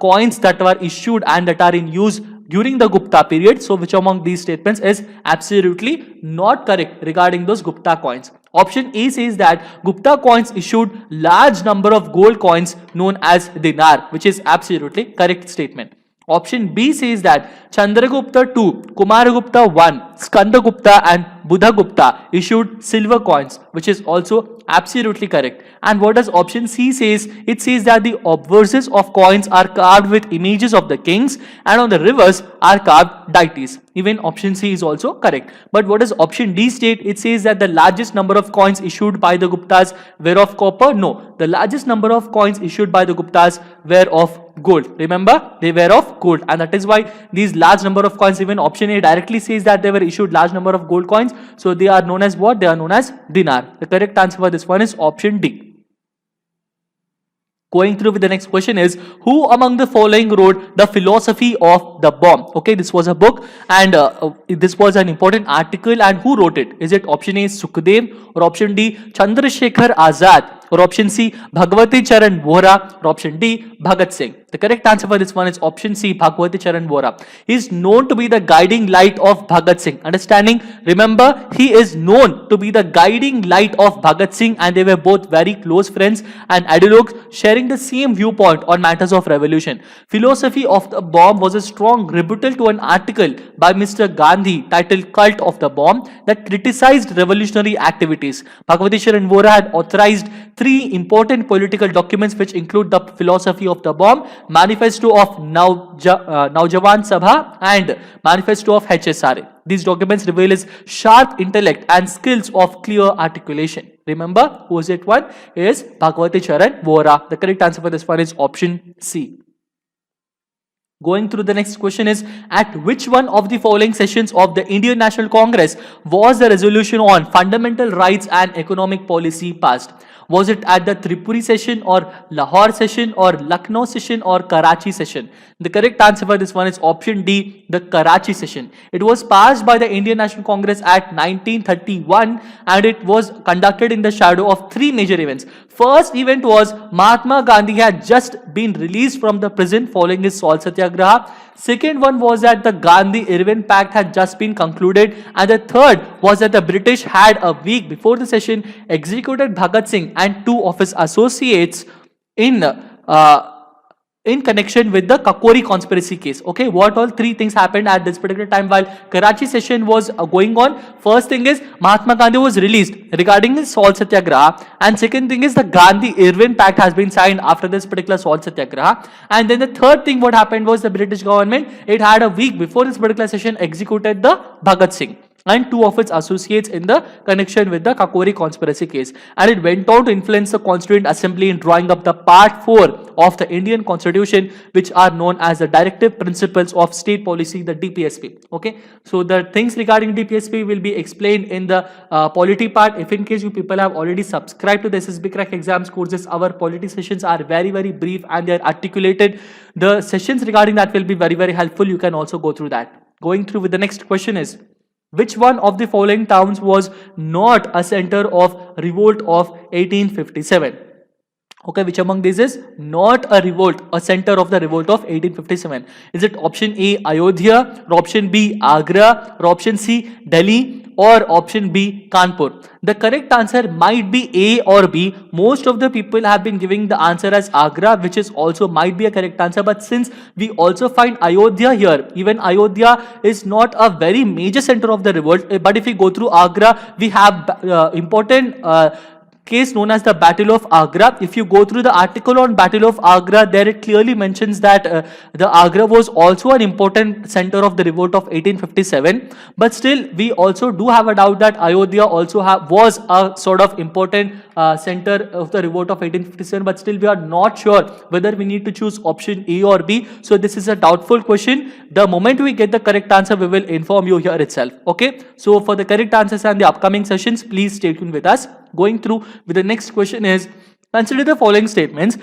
coins that were issued and that are in use during the Gupta period. So which among these statements is absolutely not correct regarding those Gupta coins? Option A says that Gupta coins issued large number of gold coins known as dinar, which is absolutely correct statement. Option B says that Chandragupta II, Kumaragupta I, Skandagupta and Buddhagupta issued silver coins, which is also absolutely correct. And what does option C says? It says that the obverses of coins are carved with images of the kings, and on the reverse are carved deities. Even option C is also correct. But what does option D state? It says that the largest number of coins issued by the Guptas were of copper. No, the largest number of coins issued by the Guptas were of gold. Remember, they were of gold, and that is why these large number of coins, even option A directly says that they were issued large number of gold coins. So they are known as what? They are known as dinar. The correct answer for this one is option D. Going through with the next question is, who among the following wrote The Philosophy of the Bomb? Okay, this was a book, and this was an important article, and who wrote it? Is it option A, Sukhdev, or option D, Chandrasekhar Azad, or option C, Bhagwati Charan Vora, or option D, Bhagat Singh? The correct answer for this one is option C, Bhagwati Charan Vora. He is known to be the guiding light of Bhagat Singh. Understanding? Remember, he is known to be the guiding light of Bhagat Singh, and they were both very close friends and ideologues sharing the same viewpoint on matters of revolution. Philosophy of the Bomb was a strong rebuttal to an article by Mr. Gandhi titled Cult of the Bomb that criticized revolutionary activities. Bhagwati Charan Vora had authorized 3 important political documents which include the Philosophy of the Bomb, Manifesto of Naujawan Sabha, and Manifesto of HSRA. These documents reveal his sharp intellect and skills of clear articulation. Remember, who is it one? Is Bhagwati Charan Vora. The correct answer for this one is option C. Going through the next question is, at which one of the following sessions of the Indian National Congress was the resolution on fundamental rights and economic policy passed? Was it at the Tripuri session or Lahore session or Lucknow session or Karachi session? The correct answer for this one is option D, the Karachi session. It was passed by the Indian National Congress at 1931 and it was conducted in the shadow of three major events. First event was Mahatma Gandhi had just been released from the prison following his salt satyagraha. Second one was that the Gandhi-Irwin Pact had just been concluded, and the third was that the British had a week before the session executed Bhagat Singh and two of his associates in connection with the Kakori conspiracy case. Okay, what all three things happened at this particular time while Karachi session was going on? First thing is Mahatma Gandhi was released regarding his salt satyagraha, and second thing is the Gandhi-Irwin Pact has been signed after this particular salt satyagraha, and then the third thing what happened was the British government, it had a week before this particular session executed the Bhagat Singh and two of its associates in the connection with the Kakori conspiracy case, and it went on to influence the Constituent Assembly in drawing up the Part 4 of the Indian Constitution, which are known as the Directive Principles of State Policy, the DPSP. Okay, so the things regarding DPSP will be explained in the polity part. If in case you people have already subscribed to the SSB Crack exams courses, our polity sessions are very brief and they are articulated. The sessions regarding that will be very helpful. You can also go through that. Going through with the next question is, which one of the following towns was not a center of revolt of 1857? Okay, which among these is not a revolt, a center of the revolt of 1857? Is it option A, Ayodhya, or option B, Agra, or option C, Delhi, or option B, Kanpur? The correct answer might be A or B. Most of the people have been giving the answer as Agra, which is also might be a correct answer. But since we also find Ayodhya here, even Ayodhya is not a very major center of the revolt. But if we go through Agra, we have important case known as the Battle of Agra. If you go through the article on Battle of Agra, there it clearly mentions that the Agra was also an important center of the revolt of 1857. But still, we also do have a doubt that Ayodhya also was a sort of important center of the revolt of 1857. But still, we are not sure whether we need to choose option A or B. So this is a doubtful question. The moment we get the correct answer, we will inform you here itself. Okay. So for the correct answers and the upcoming sessions, please stay tuned with us. Going through with the next question is, consider the following statements.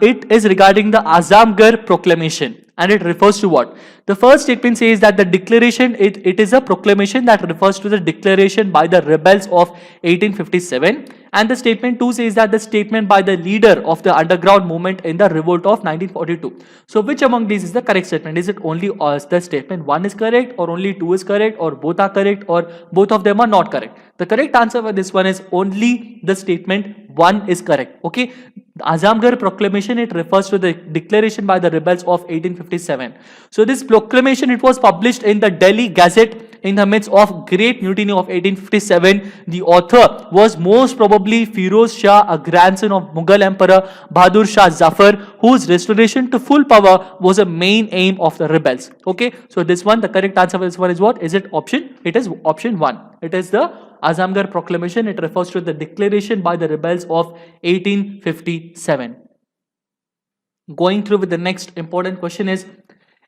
It is regarding the Azamgarh proclamation and it refers to what? The first statement says that the declaration, it is a proclamation that refers to the declaration by the rebels of 1857, and the statement 2 says that the statement by the leader of the underground movement in the revolt of 1942. So which among these is the correct statement? Is it only the statement 1 is correct, or only 2 is correct, or both are correct, or both of them are not correct? The correct answer for this one is only the statement 1 is correct. Okay, the Azamgarh proclamation, it refers to the declaration by the rebels of 1857. So this proclamation, it was published in the Delhi Gazette in the midst of Great Mutiny of 1857. The author was most probably Firoz Shah, a grandson of Mughal Emperor Bahadur Shah Zafar, whose restoration to full power was a main aim of the rebels. Okay, so this one, the correct answer for this one is what? Is it option? It is option 1. It is the Azamgarh proclamation. It refers to the declaration by the rebels of 1857. Going through with the next important question is,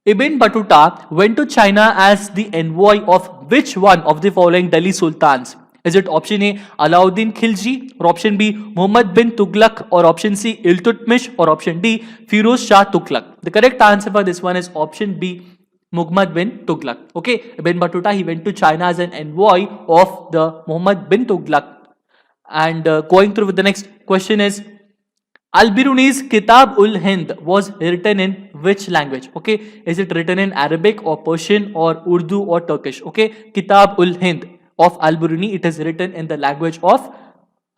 Ibn Battuta went to China as the envoy of which one of the following Delhi Sultans? Is it option A, Alauddin Khilji, or option B, Muhammad bin Tughlaq, or option C, Iltutmish, or option D, Firoz Shah Tughlaq? The correct answer for this one is option B, Muhammad bin Tughlaq. Okay, Ibn Battuta, he went to China as an envoy of the Muhammad bin Tughlaq. And going through with the next question is, Al-Biruni's Kitab-ul-Hind was written in which language? Okay, is it written in Arabic or Persian or Urdu or Turkish? Okay, Kitab-ul-Hind of Al-Biruni, it is written in the language of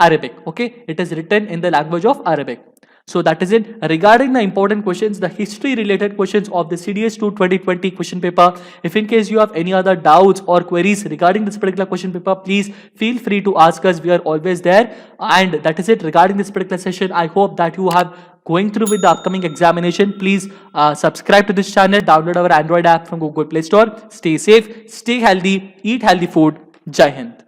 Arabic. Okay, it is written in the language of Arabic. So that is it regarding the important questions, the history related questions of the CDS2 2020 question paper. If in case you have any other doubts or queries regarding this particular question paper, please feel free to ask us. We are always there. And that is it regarding this particular session. I hope that you have going through with the upcoming examination. Please subscribe to this channel, download our Android app from Google Play Store. Stay safe, stay healthy, eat healthy food. Jai Hind.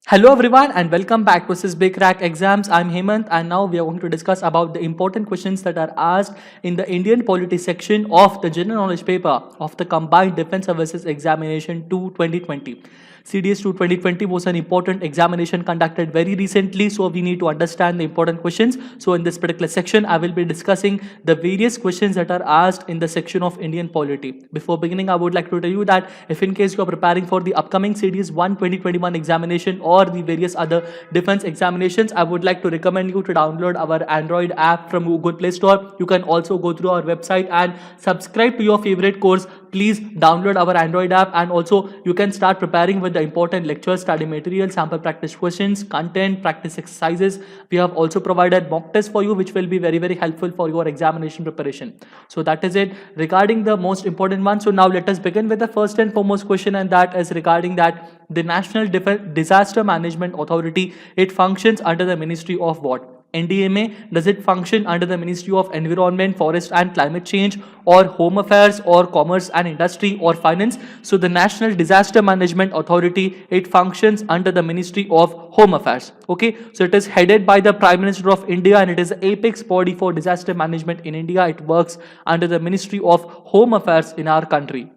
Hello everyone and welcome back to SISB Crack Exams. I'm Hemant and now we are going to discuss about the important questions that are asked in the Indian Polity section of the General Knowledge paper of the Combined Defence Services Examination 2 2020. CDS 2 2020 was an important examination conducted very recently, so we need to understand the important questions. So in this particular section, I will be discussing the various questions that are asked in the section of Indian Polity. Before beginning, I would like to tell you that if in case you are preparing for the upcoming CDS 1 2021 examination or the various other defense examinations, I would like to recommend you to download our Android app from Google Play Store. You can also go through our website and subscribe to your favorite course. Please download our Android app, and also you can start preparing with the important lectures, study material, sample practice questions, content, practice exercises. We have also provided mock tests for you, which will be very helpful for your examination preparation. So that is it regarding the most important one. So now let us begin with the first and foremost question, and that is regarding that the National Disaster Management Authority, it functions under the Ministry of what? NDMA, does it function under the Ministry of Environment, Forest and Climate Change, or Home Affairs, or Commerce and Industry, or Finance? So the National Disaster Management Authority, it functions under the Ministry of Home Affairs. Okay, so it is headed by the Prime Minister of India, and it is the apex body for disaster management in India. It works under the Ministry of Home Affairs in our country.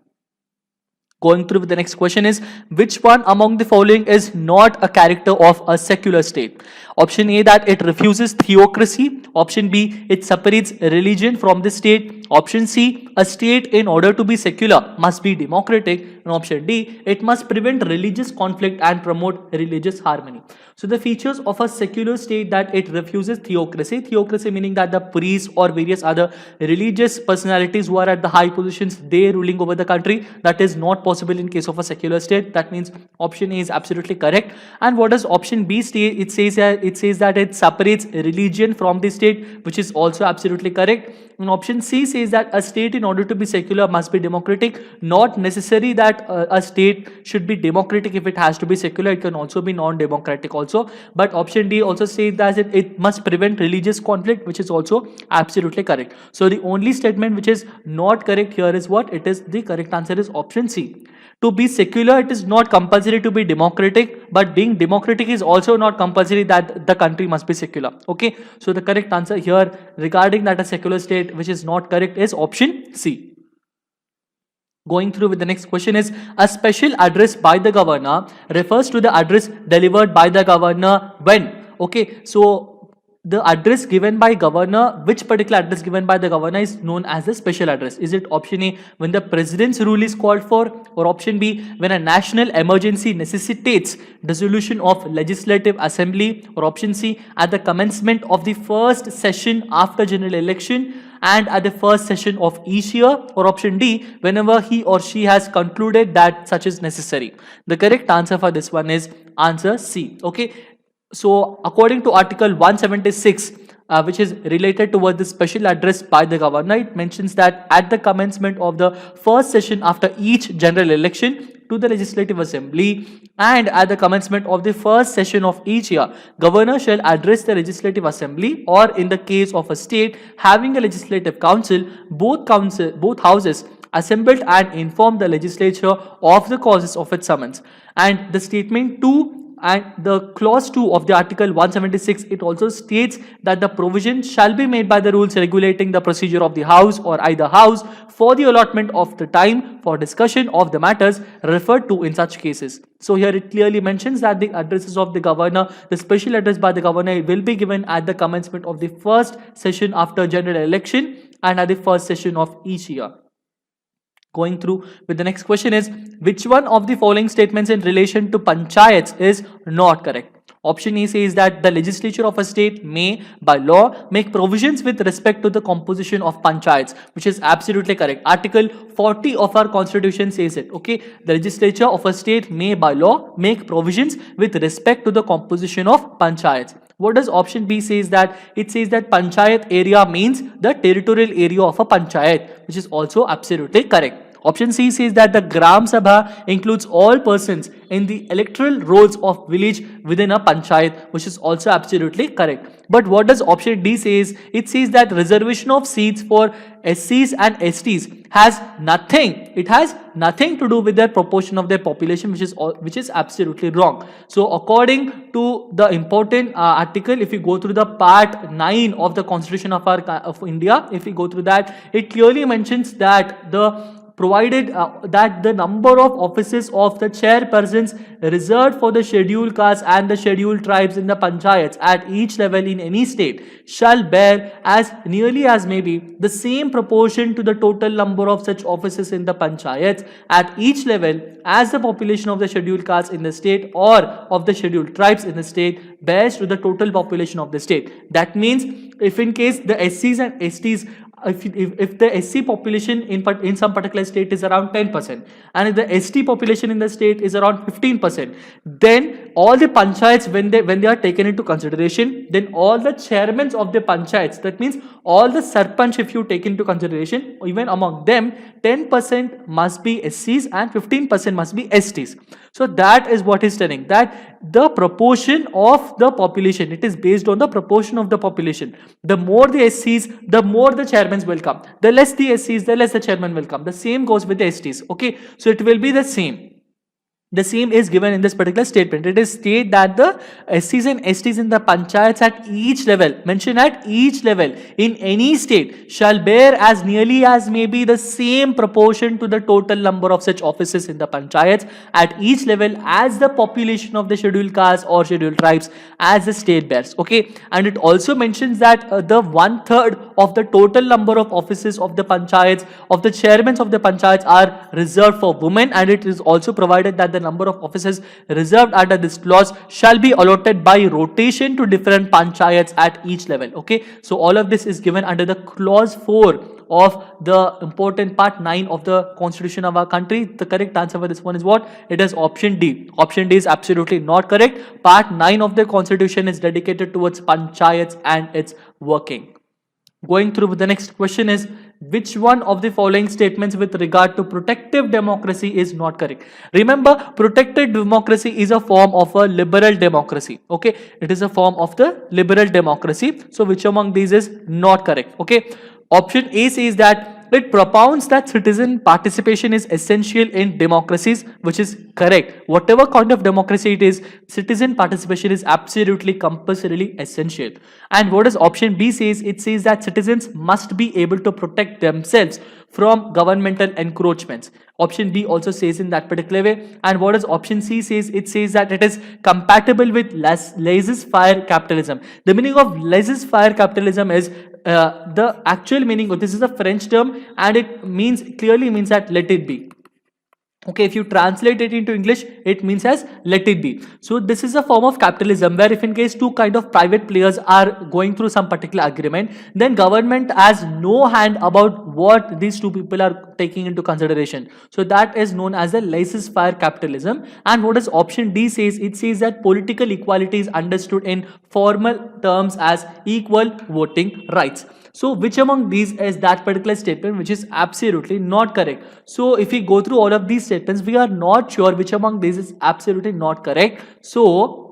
Going through with the next question is, which one among the following is not a character of a secular state? Option A, that it refuses theocracy. Option B, it separates religion from the state. Option C, a state in order to be secular must be democratic. And option D, it must prevent religious conflict and promote religious harmony. So the features of a secular state, that it refuses theocracy. Theocracy meaning that the priests or various other religious personalities who are at the high positions, they ruling over the country. That is not possible in case of a secular state. That means option A is absolutely correct. And what does option B state? It says that it separates religion from the state, which is also absolutely correct. And option C says that a state in order to be secular must be democratic. Not necessary that a state should be democratic if it has to be secular. It can also be non-democratic also. But option D also says that it must prevent religious conflict, which is also absolutely correct. So the only statement which is not correct here is what? It is the correct answer is option C. To be secular, it is not compulsory to be democratic, but being democratic is also not compulsory that the country must be secular. Okay, so the correct answer here regarding that a secular state which is not correct is option C. Going through with the next question is, a special address by the governor refers to the address delivered by the governor when? Okay, so the address given by governor, which particular address given by the governor is known as the special address? Is it option A, when the president's rule is called for, or option B, when a national emergency necessitates dissolution of legislative assembly, or option C, at the commencement of the first session after general election and at the first session of each year, or option D, whenever he or she has concluded that such is necessary? The correct answer for this one is answer C. Okay, so according to Article 176, which is related towards the special address by the governor, it mentions that at the commencement of the first session after each general election to the legislative assembly and at the commencement of the first session of each year, governor shall address the legislative assembly, or in the case of a state having a legislative council, both houses assembled and inform the legislature of the causes of its summons. And the statement 2 and the clause 2 of the article 176, it also states that the provision shall be made by the rules regulating the procedure of the house or either house for the allotment of the time for discussion of the matters referred to in such cases. So here it clearly mentions that the addresses of the governor, the special address by the governor, will be given at the commencement of the first session after general election and at the first session of each year. Going through with the next question is, which one of the following statements in relation to panchayats is not correct? Option A says that the legislature of a state may, by law, make provisions with respect to the composition of panchayats, which is absolutely correct. Article 40 of our constitution says it. Okay, the legislature of a state may, by law, make provisions with respect to the composition of panchayats. What does option B says that? It says that panchayat area means the territorial area of a panchayat, which is also absolutely correct. Option C says that the Gram Sabha includes all persons in the electoral rolls of village within a panchayat, which is also absolutely correct. But what does option D says? It says that reservation of seats for SCs and STs has nothing. It has nothing to do with their proportion of their population, which is absolutely wrong. So according to the important article, if you go through the part 9 of the Constitution of India, if we go through that, it clearly mentions that provided that the number of offices of the chairpersons reserved for the scheduled castes and the scheduled tribes in the panchayats at each level in any state shall bear as nearly as may be the same proportion to the total number of such offices in the panchayats at each level as the population of the scheduled castes in the state or of the scheduled tribes in the state bears to the total population of the state. That means if in case the SCs and STs, if the SC population in some particular state is around 10% and if the ST population in the state is around 15%, then all the panchayats, when they are taken into consideration, then all the chairmen of the panchayats, that means all the sarpanch, if you take into consideration, even among them 10% must be SCs and 15% must be STs. So that is what is telling, that the proportion of the population, it is based on the proportion of the population. The more the SCs, the more the chairmen will come. The less the SCs, the less the chairman will come. The same goes with the STs. Okay, so it will be the same. The same is given in this particular statement. It is stated that the SCs and STs in the panchayats at each level, mention at each level in any state, shall bear as nearly as may be the same proportion to the total number of such offices in the panchayats at each level as the population of the scheduled castes or scheduled tribes as the state bears. Okay, and it also mentions that the 1/3 of the total number of offices of the panchayats, of the chairmen of the panchayats, are reserved for women, and it is also provided that the number of offices reserved under this clause shall be allotted by rotation to different panchayats at each level. Okay, so all of this is given under the clause 4 of the important part 9 of the constitution of our country. The correct answer for this one is what? It is option D. Option D is absolutely not correct. Part 9 of the constitution is dedicated towards panchayats and its working. Going through with the next question is, which one of the following statements with regard to protective democracy is not correct? Remember, protective democracy is a form of a liberal democracy. Okay, it is a form of the liberal democracy. So which among these is not correct? Okay, option A says that it propounds that citizen participation is essential in democracies, which is correct. Whatever kind of democracy it is, citizen participation is absolutely compulsorily essential. And what does option B says? It says that citizens must be able to protect themselves from governmental encroachments. Option B also says in that particular way. And what does option C says? It says that it is compatible with laissez-faire capitalism. The meaning of laissez-faire capitalism is the actual meaning, this is a French term, and it clearly means that let it be. Okay, if you translate it into English, it means as let it be. So this is a form of capitalism where if in case two kind of private players are going through some particular agreement, then government has no hand about what these two people are taking into consideration. So that is known as the laissez-faire capitalism. And what does option D says? It says that political equality is understood in formal terms as equal voting rights. So which among these is that particular statement which is absolutely not correct? So if we go through all of these statements, we are not sure which among these is absolutely not correct. So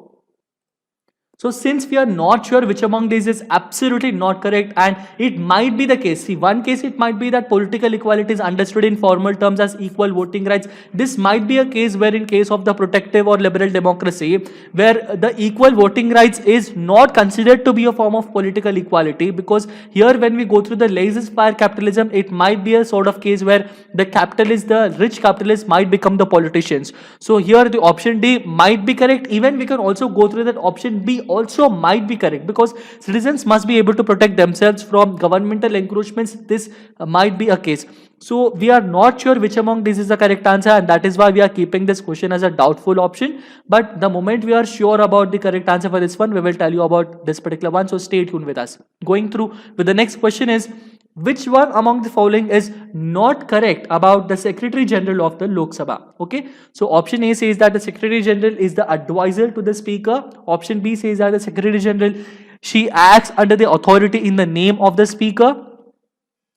since we are not sure which among these is absolutely not correct, and it might be the case, see, one case it might be that political equality is understood in formal terms as equal voting rights. This might be a case where in case of the protective or liberal democracy, where the equal voting rights is not considered to be a form of political equality, because here when we go through the laissez-faire capitalism, it might be a sort of case where the capitalists, the rich capitalists might become the politicians. So here the option D might be correct. Even we can also go through that option B also might be correct, because citizens must be able to protect themselves from governmental encroachments. This might be a case. So we are not sure which among these is the correct answer, and that is why we are keeping this question as a doubtful option. But the moment we are sure about the correct answer for this one, we will tell you about this particular one. So stay tuned with us. Going through with the next question is, which one among the following is not correct about the Secretary General of the Lok Sabha? Okay, so option A says that the Secretary General is the advisor to the Speaker. Option B says that the Secretary General, she acts under the authority in the name of the Speaker.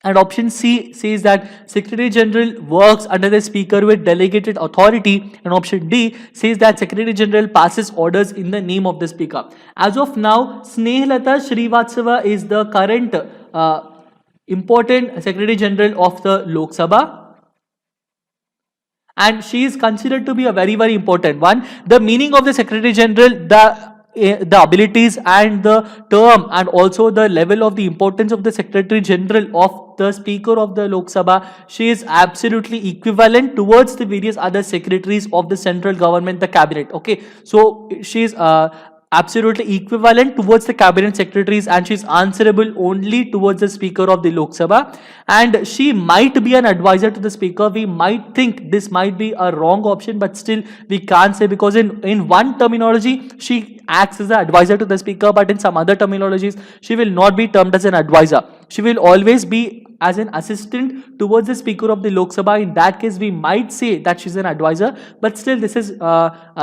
And option C says that Secretary General works under the Speaker with delegated authority. And option D says that Secretary General passes orders in the name of the Speaker. As of now, Snehlata Srivastava is the current important Secretary General of the Lok Sabha. And she is considered to be a very, very important one. The meaning of the Secretary General, the abilities and the term and also the level of the importance of the Secretary General of the Speaker of the Lok Sabha, she is absolutely equivalent towards the various other secretaries of the central government, the cabinet. Okay, so she is absolutely equivalent towards the cabinet secretaries, and she is answerable only towards the Speaker of the Lok Sabha. And she might be an advisor to the Speaker. We might think this might be a wrong option, but still we can't say, because in one terminology she acts as an advisor to the Speaker, but in some other terminologies she will not be termed as an advisor. She will always be as an assistant towards the Speaker of the Lok Sabha. In that case, we might say that she's an advisor, but still this is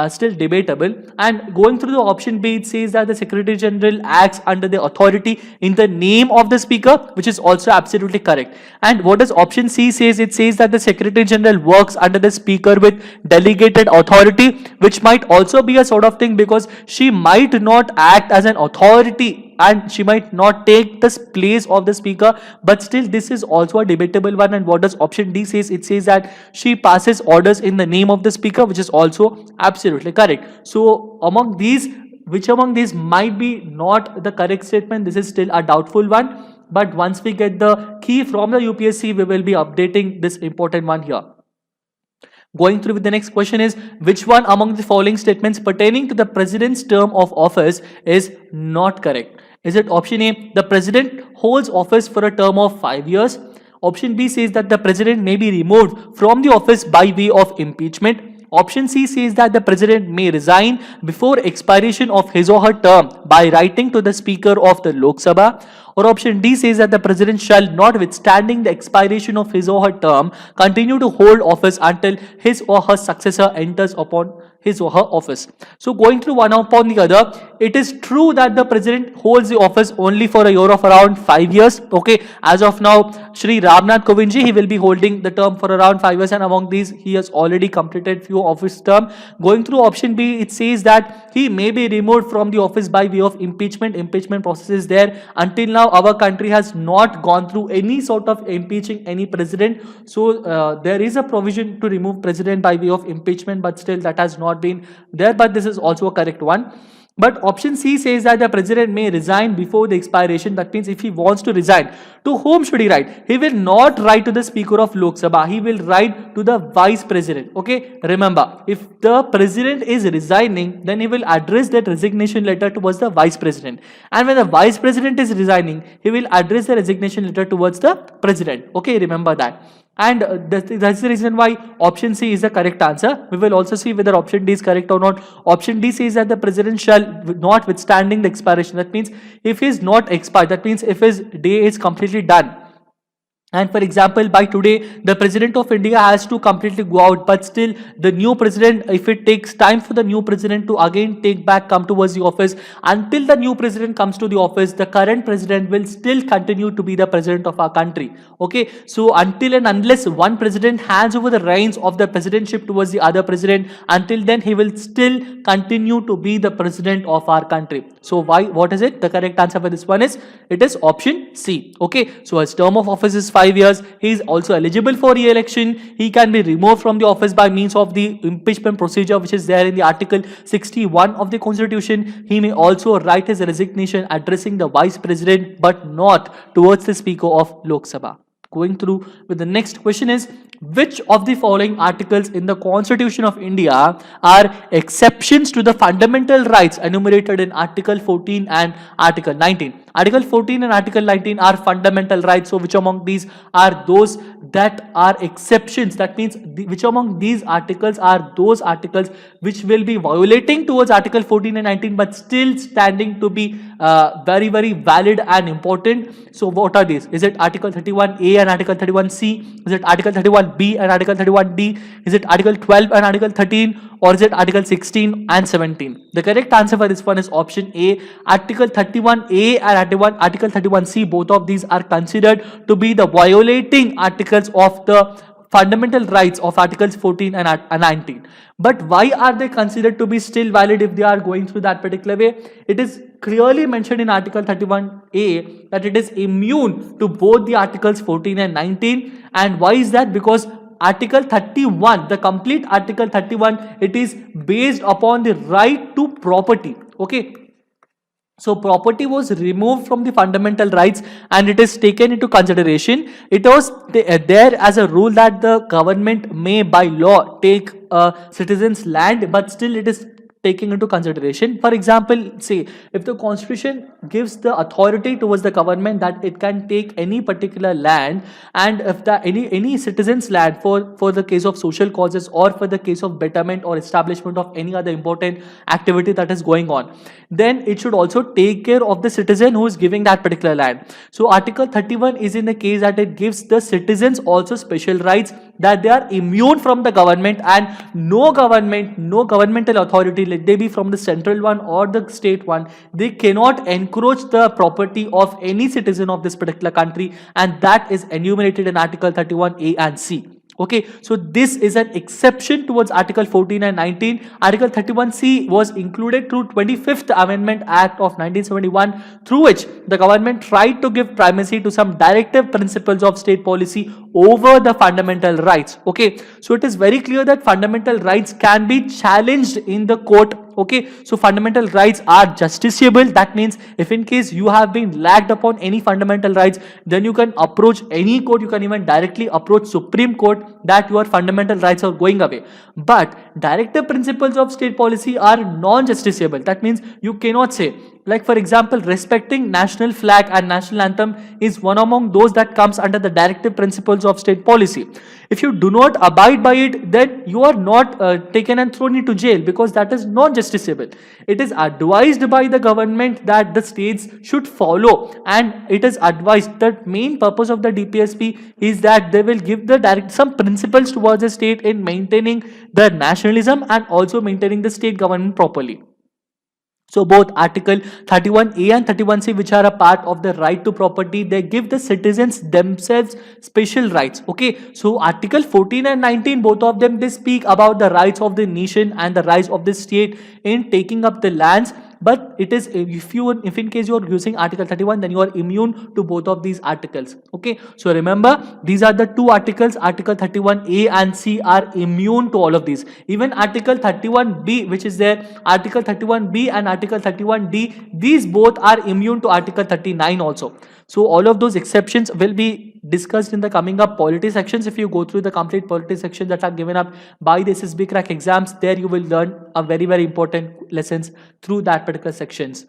still debatable. And going through the option B, it says that the Secretary General acts under the authority in the name of the Speaker, which is also absolutely correct. And what does option C says? It says that the Secretary General works under the Speaker with delegated authority, which might also be a sort of thing, because she might not act as an authority and she might not take the place of the Speaker, but still this is also a debatable one. And what does option D says? It says that she passes orders in the name of the Speaker, which is also absolutely correct. So among these, which among these might be not the correct statement? This is still a doubtful one, but once we get the key from the UPSC, we will be updating this important one here. Going through with the next question is, which one among the following statements pertaining to the president's term of office is not correct? Is it option A, the president holds office for a term of 5 years? Option B says that the president may be removed from the office by way of impeachment. Option C says that the president may resign before expiration of his or her term by writing to the Speaker of the Lok Sabha. Or option D says that the president shall, notwithstanding the expiration of his or her term, continue to hold office until his or her successor enters upon his or her office. So going through one upon the other, it is true that the president holds the office only for a year of around 5 years. Okay, as of now, Shri Ramnath Kovindji, he will be holding the term for around 5 years, and among these, he has already completed few of his term. Going through option B, it says that he may be removed from the office by way of impeachment. Impeachment process is there. Until now, our country has not gone through any sort of impeaching any president. So there is a provision to remove president by way of impeachment, but still that has not been there. But this is also a correct one. But option C says that the president may resign before the expiration. That means if he wants to resign, to whom should he write? He will not write to the Speaker of Lok Sabha. He will write to the Vice President. Okay, remember, if the President is resigning, then he will address that resignation letter towards the Vice President. And when the Vice President is resigning, he will address the resignation letter towards the President. Okay, remember that. And that's the reason why option C is the correct answer. We will also see whether option D is correct or not. Option D says that the president shall, notwithstanding the expiration. That means if he is not expired, that means if his day is completely done. And for example, by today, the president of India has to completely go out, but still the new president, if it takes time for the new president to again come towards the office, until the new president comes to the office, the current president will still continue to be the president of our country. Okay, so until and unless one president hands over the reins of the presidentship towards the other president, until then he will still continue to be the president of our country. So what is it? The correct answer for this one is, it is option C. Okay, so his term of office is 5 years. He is also eligible for re-election. He can be removed from the office by means of the impeachment procedure, which is there in the Article 61 of the Constitution. He may also write his resignation addressing the Vice President, but not towards the Speaker of Lok Sabha. Going through with the next question is, which of the following articles in the Constitution of India are exceptions to the fundamental rights enumerated in Article 14 and Article 19? Article 14 and Article 19 are fundamental rights. So which among these are those that are exceptions? That means which among these articles are those articles which will be violating towards Article 14 and 19 but still standing to be very, very valid and important? So what are these? Is it Article 31A and Article 31C? Is it Article 31 31B and Article 31D? Is it Article 12 and Article 13, or is it Article 16 and 17? The correct answer for this one is option A. Article 31A and Article 31C, both of these are considered to be the violating articles of the fundamental rights of Articles 14 and 19. But why are they considered to be still valid if they are going through that particular way? It is clearly mentioned in Article 31A that it is immune to both the Articles 14 and 19. And why is that? Because Article 31, the complete Article 31, it is based upon the right to property. Okay. So property was removed from the fundamental rights and it is taken into consideration. It was there as a rule that the government may by law take a citizen's land, but still it is taking into consideration. For example, say if the constitution gives the authority towards the government that it can take any particular land, and if the any citizen's land for the case of social causes or for the case of betterment or establishment of any other important activity that is going on, then it should also take care of the citizen who is giving that particular land. So Article 31 is in the case that it gives the citizens also special rights, that they are immune from the government, and no governmental authority, let they be from the central one or the state one, they cannot encroach the property of any citizen of this particular country, and that is enumerated in Article 31A and C. Okay, so this is an exception towards Article 14 and 19. Article 31C was included through 25th Amendment Act of 1971, through which the government tried to give primacy to some directive principles of state policy over the fundamental rights. Okay, so it is very clear that fundamental rights can be challenged in the court. Okay, so fundamental rights are justiciable. That means if in case you have been lagged upon any fundamental rights, then you can approach any court. You can even directly approach Supreme Court that your fundamental rights are going away. But directive principles of state policy are non-justiciable. That means you cannot say, like for example, respecting national flag and national anthem is one among those that comes under the directive principles of state policy. If you do not abide by it, then you are not taken and thrown into jail, because that is non-justiciable. It is advised by the government that the states should follow, and it is advised that main purpose of the DPSP is that they will give the some principles towards the state in maintaining the nationalism and also maintaining the state government properly. So both Article 31A and 31C, which are a part of the right to property, they give the citizens themselves special rights. Okay, so Article 14 and 19, both of them, they speak about the rights of the nation and the rights of the state in taking up the lands. But it is, if in case you are using Article 31, then you are immune to both of these articles. Okay, so remember, these are the two articles. Article 31A and C are immune to all of these. Even Article 31B, which is there, Article 31B and Article 31D, these both are immune to Article 39 also. So all of those exceptions will be discussed in the coming up polity sections. If you go through the complete polity sections that are given up by the SSB crack exams, there you will learn a very important lessons through that particular sections.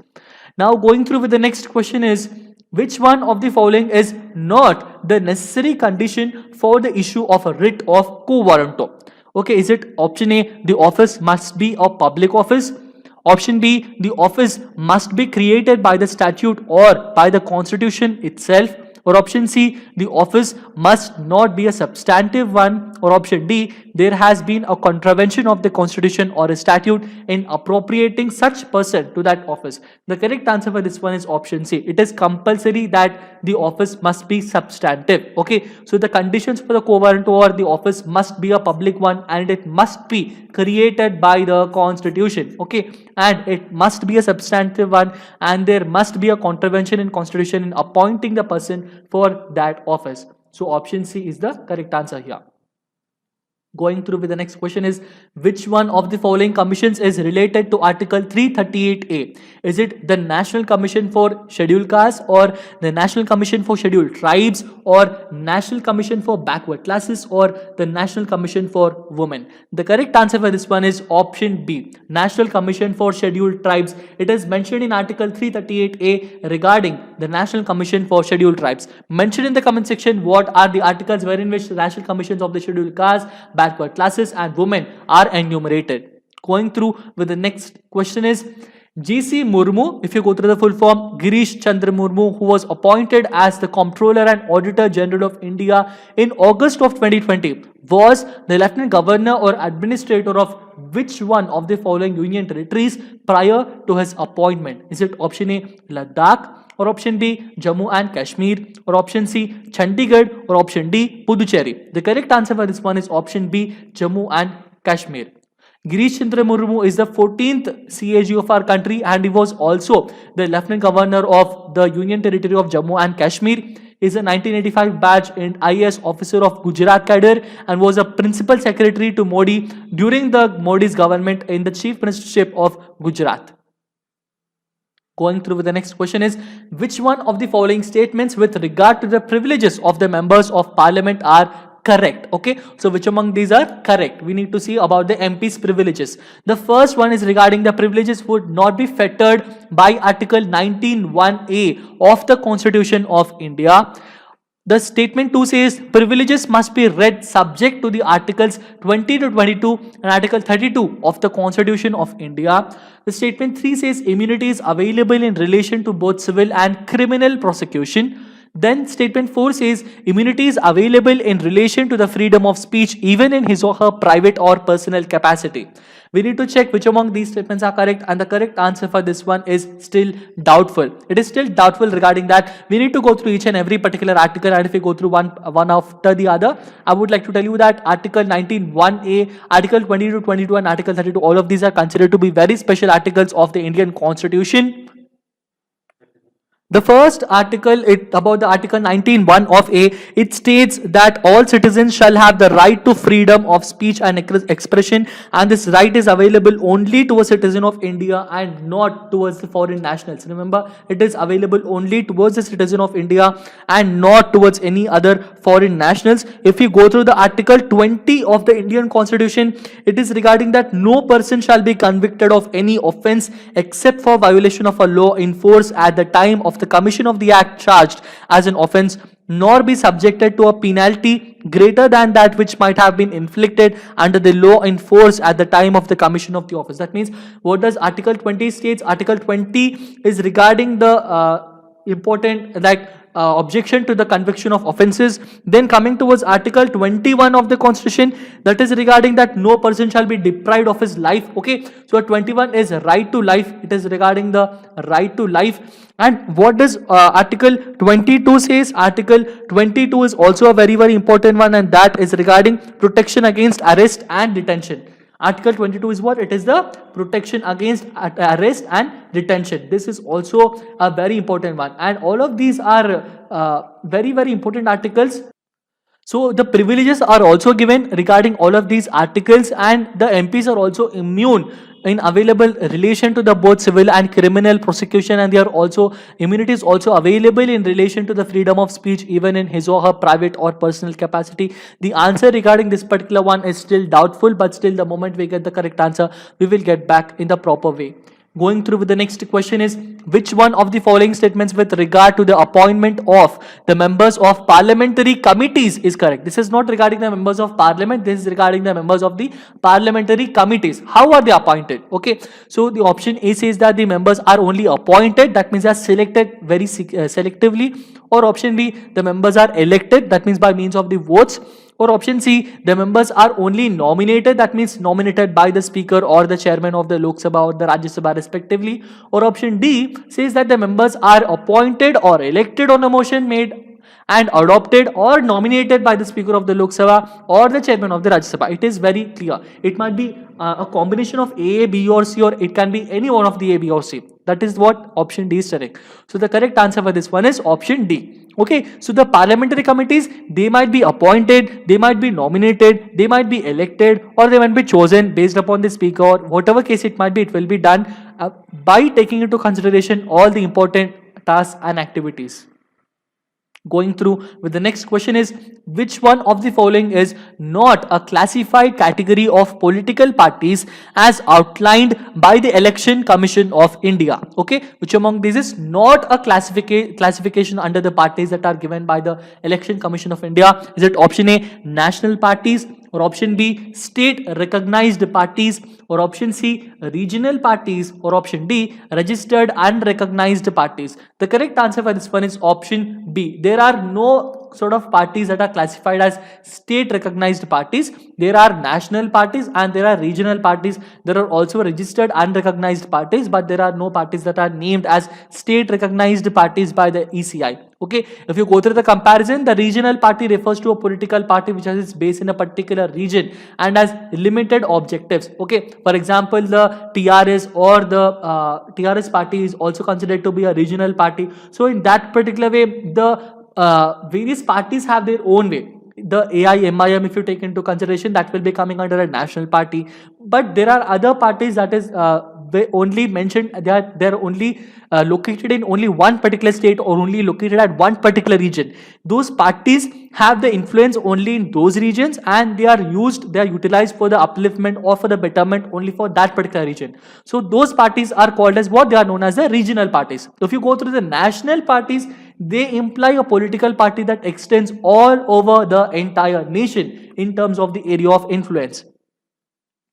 Now going through with the next question is, which one of the following is not the necessary condition for the issue of a writ of quo warranto? Okay, is it option A, the office must be a public office? Option B, the office must be created by the statute or by the constitution itself? Or option C, the office must not be a substantive one? Or option D, there has been a contravention of the constitution or a statute in appropriating such person to that office? The correct answer for this one is option C. It is compulsory that the office must be substantive. Okay, so the conditions for the quo warranto or the office must be a public one, and it must be created by the constitution. Okay, and it must be a substantive one, and there must be a contravention in constitution in appointing the person for that office. So option C is the correct answer here. Going through with the next question is, which one of the following commissions is related to Article 338A? Is it the National Commission for Scheduled Castes, or the National Commission for Scheduled Tribes, or National Commission for Backward Classes, or the National Commission for Women? The correct answer for this one is option B, National Commission for Scheduled Tribes. It is mentioned in Article 338A regarding the National Commission for Scheduled Tribes. Mention in the comment section what are the articles wherein which the National Commissions of the Scheduled Castes, Backward Classes and Women are enumerated. Going through with the next question is, GC Murmu, if you go through the full form, Girish Chandra Murmu, who was appointed as the Comptroller and Auditor General of India in August of 2020, was the Lieutenant Governor or Administrator of which one of the following Union territories prior to his appointment? Is it option A, Ladakh, or option B, Jammu and Kashmir, or option C, Chandigarh, or option D, Puducherry? The correct answer for this one is option B, Jammu and Kashmir. Girish Chandra Murmu is the 14th CAG of our country, and he was also the Lieutenant Governor of the Union Territory of Jammu and Kashmir. He is a 1985 batch and IAS officer of Gujarat cadre and was a principal secretary to Modi during the Modi's government in the chief ministership of Gujarat. Going through with the next question is, which one of the following statements with regard to the privileges of the members of parliament are correct? Okay, so which among these are correct? We need to see about the MP's privileges. The first one is regarding the privileges would not be fettered by Article 19(1)(a) of the Constitution of India. The statement 2 says privileges must be read subject to the articles 20 to 22 and article 32 of the Constitution of India. The statement 3 says immunity is available in relation to both civil and criminal prosecution. Then statement 4 says immunity is available in relation to the freedom of speech even in his or her private or personal capacity. We need to check which among these statements are correct, and the correct answer for this one is still doubtful. It is still doubtful regarding that. We need to go through each and every particular article, and if we go through one after the other, I would like to tell you that Article 19(1)(a), Article 20 to 22 and Article 32, all of these are considered to be very special articles of the Indian Constitution. The first article, about the Article 19(1) of A, it states that all citizens shall have the right to freedom of speech and expression, and this right is available only to a citizen of India and not towards the foreign nationals. Remember, it is available only towards the citizen of India and not towards any other foreign nationals. If you go through the Article 20 of the Indian Constitution, it is regarding that no person shall be convicted of any offence except for violation of a law in force at the time of the commission of the act charged as an offence, nor be subjected to a penalty greater than that which might have been inflicted under the law in force at the time of the commission of the offence. That means, what does Article 20 states? Article 20 is regarding the important objection to the conviction of offences. Then coming towards Article 21 of the Constitution, that is regarding that no person shall be deprived of his life. Okay, so 21 is right to life. It is regarding the right to life. And what does Article 22 says? Article 22 is also a very, very important one, and that is regarding protection against arrest and detention. Article 22 is what? It is the protection against arrest and detention. This is also a very important one, and all of these are very, very important articles. So the privileges are also given regarding all of these articles, and the MPs are also immune in available relation to the both civil and criminal prosecution, and their also immunity is also available in relation to the freedom of speech even in his or her private or personal capacity. The answer regarding this particular one is still doubtful, but still the moment we get the correct answer, we will get back in the proper way. Going through with the next question is, which one of the following statements with regard to the appointment of the members of parliamentary committees is correct? This is not regarding the members of parliament, this is regarding the members of the parliamentary committees. How are they appointed? Okay, so the option A says that the members are only appointed, that means they are selected very selectively, or option B, the members are elected, that means by means of the votes, or option C, the members are only nominated, that means nominated by the speaker or the chairman of the Lok Sabha or the Rajya Sabha respectively, or option D says that the members are appointed or elected on a motion made and adopted or nominated by the speaker of the Lok Sabha or the chairman of the Rajya Sabha. It is very clear. It might be a combination of A, B or C, or it can be any one of the A, B or C. That is what option D is correct. So the correct answer for this one is option D. Okay, so the parliamentary committees, they might be appointed, they might be nominated, they might be elected, or they might be chosen based upon the speaker, or whatever case it might be, it will be done by taking into consideration all the important tasks and activities. Going through with the next question is, which one of the following is not a classified category of political parties as outlined by the Election Commission of India? Okay, which among these is not a classification under the parties that are given by the Election Commission of India? Is it option A, national parties, or option B, state recognized parties, or option C, regional parties, or option D, registered unrecognized parties? The correct answer for this one is option B. There are no sort of parties that are classified as state recognized parties. There are national parties and there are regional parties. There are also registered unrecognized parties, but there are no parties that are named as state recognized parties by the ECI. Okay, if you go through the comparison, the regional party refers to a political party which has its base in a particular region and has limited objectives. Okay, for example, the TRS or the TRS party is also considered to be a regional party. So in that particular way, the various parties have their own way. The AIMIM, if you take into consideration, that will be coming under a national party. But there are other parties that is they only mentioned they're only located in only one particular state or only located at one particular region. Those parties have the influence only in those regions, and they are utilized for the upliftment or for the betterment only for that particular region. So those parties are called as what? They are known as the regional parties. So if you go through the national parties, they imply a political party that extends all over the entire nation in terms of the area of influence.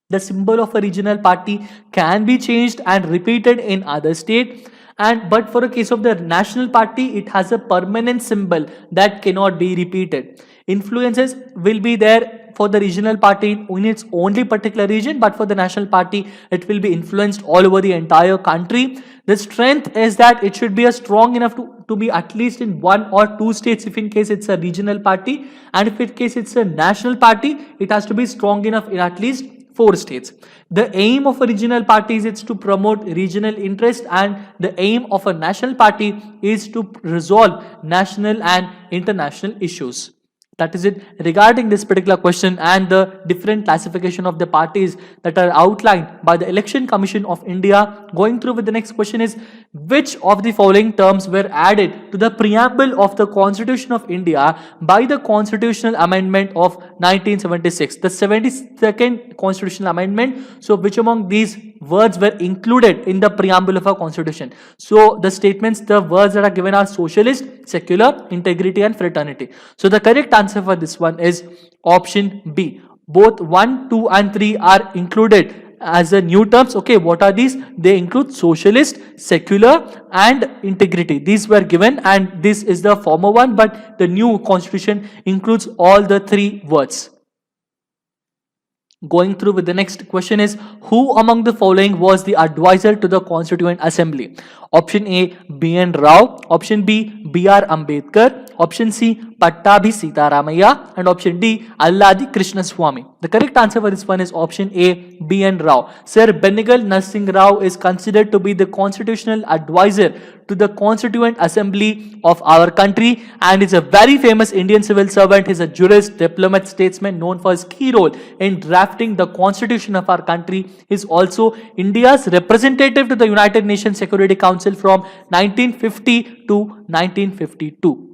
The symbol of a regional party can be changed and repeated in other state, but for a case of the national party, it has a permanent symbol that cannot be repeated. Influences will be there for the regional party in its only particular region, but for the national party, it will be influenced all over the entire country. The strength is that it should be strong enough to be at least in one or two states if in case it's a regional party, and if in case it's a national party, it has to be strong enough in at least 4 states. The aim of a regional party is to promote regional interest, and the aim of a national party is to resolve national and international issues. That is it regarding this particular question and the different classification of the parties that are outlined by the Election Commission of India. Going through with the next question is, which of the following terms were added to the preamble of the Constitution of India by the Constitutional Amendment of 1976, the 72nd Constitutional Amendment? So which among these words were included in the preamble of our constitution? So the statements, the words that are given are socialist, secular, integrity and fraternity. So the correct answer for this one is option B. Both 1, 2 and 3 are included as the new terms. Okay, what are these? They include socialist, secular and integrity. These were given, and this is the former one, but the new constitution includes all the 3 words. Going through with the next question is, who among the following was the advisor to the Constituent Assembly? Option A, B.N. Rao. Option B, B.R. Ambedkar. Option C, Pattabhi Sitaramaiah. And option D, Alladi Krishnaswamy. The correct answer for this one is option A, B.N. Rao. Sir Benegal Narsingh Rao is considered to be the constitutional advisor to the Constituent Assembly of our country, and is a very famous Indian civil servant. He is a jurist, diplomat, statesman known for his key role in drafting the constitution of our country. He is also India's representative to the United Nations Security Council from 1950 to 1952.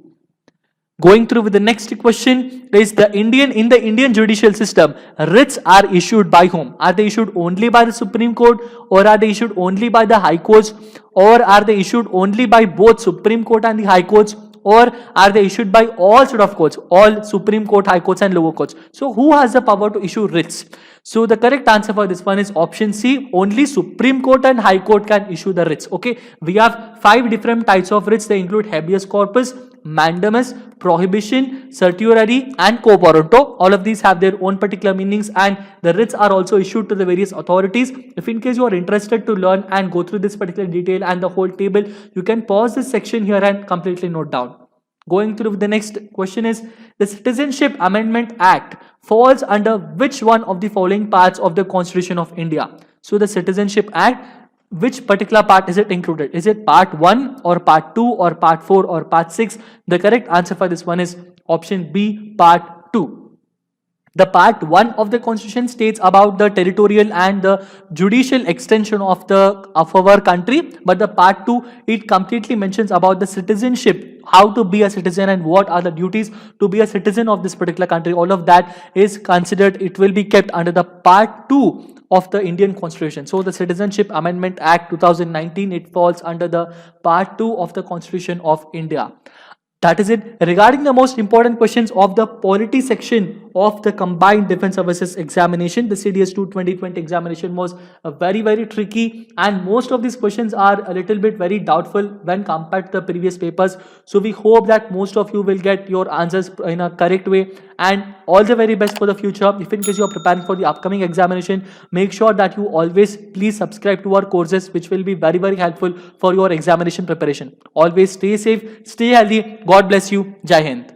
Going through with the next question is, in the Indian judicial system, writs are issued by whom? Are they issued only by the Supreme Court, or are they issued only by the High Courts, or are they issued only by both Supreme Court and the High Courts, or are they issued by all sort of courts, all Supreme Court, High Courts and lower courts? So who has the power to issue writs? So the correct answer for this one is option C. Only Supreme Court and High Court can issue the writs. Okay, we have 5 different types of writs. They include habeas corpus, mandamus, prohibition, certiorari and quo warranto. All of these have their own particular meanings, and the writs are also issued to the various authorities. If in case you are interested to learn and go through this particular detail and the whole table, you can pause this section here and completely note down. Going through the next question is, the Citizenship Amendment Act falls under which one of the following parts of the Constitution of India? So the Citizenship Act, which particular part is it included? Is it part 1 or part 2 or part 4 or part 6? The correct answer for this one is option B, part 2. The part 1 of the constitution states about the territorial and the judicial extension of our country, but the part 2, it completely mentions about the citizenship, how to be a citizen and what are the duties to be a citizen of this particular country. All of that is considered, it will be kept under the part 2 of the Indian Constitution. So the Citizenship Amendment Act 2019, it falls under the part 2 of the Constitution of India. That is it regarding the most important questions of the polity section of the combined defense services examination. The CDS2 2020 examination was very tricky, and most of these questions are a little bit very doubtful when compared to the previous papers. So we hope that most of you will get your answers in a correct way, and all the very best for the future. If in case you are preparing for the upcoming examination, make sure that you always please subscribe to our courses, which will be very helpful for your examination preparation. Always stay safe, stay healthy. God bless you. Jai Hind.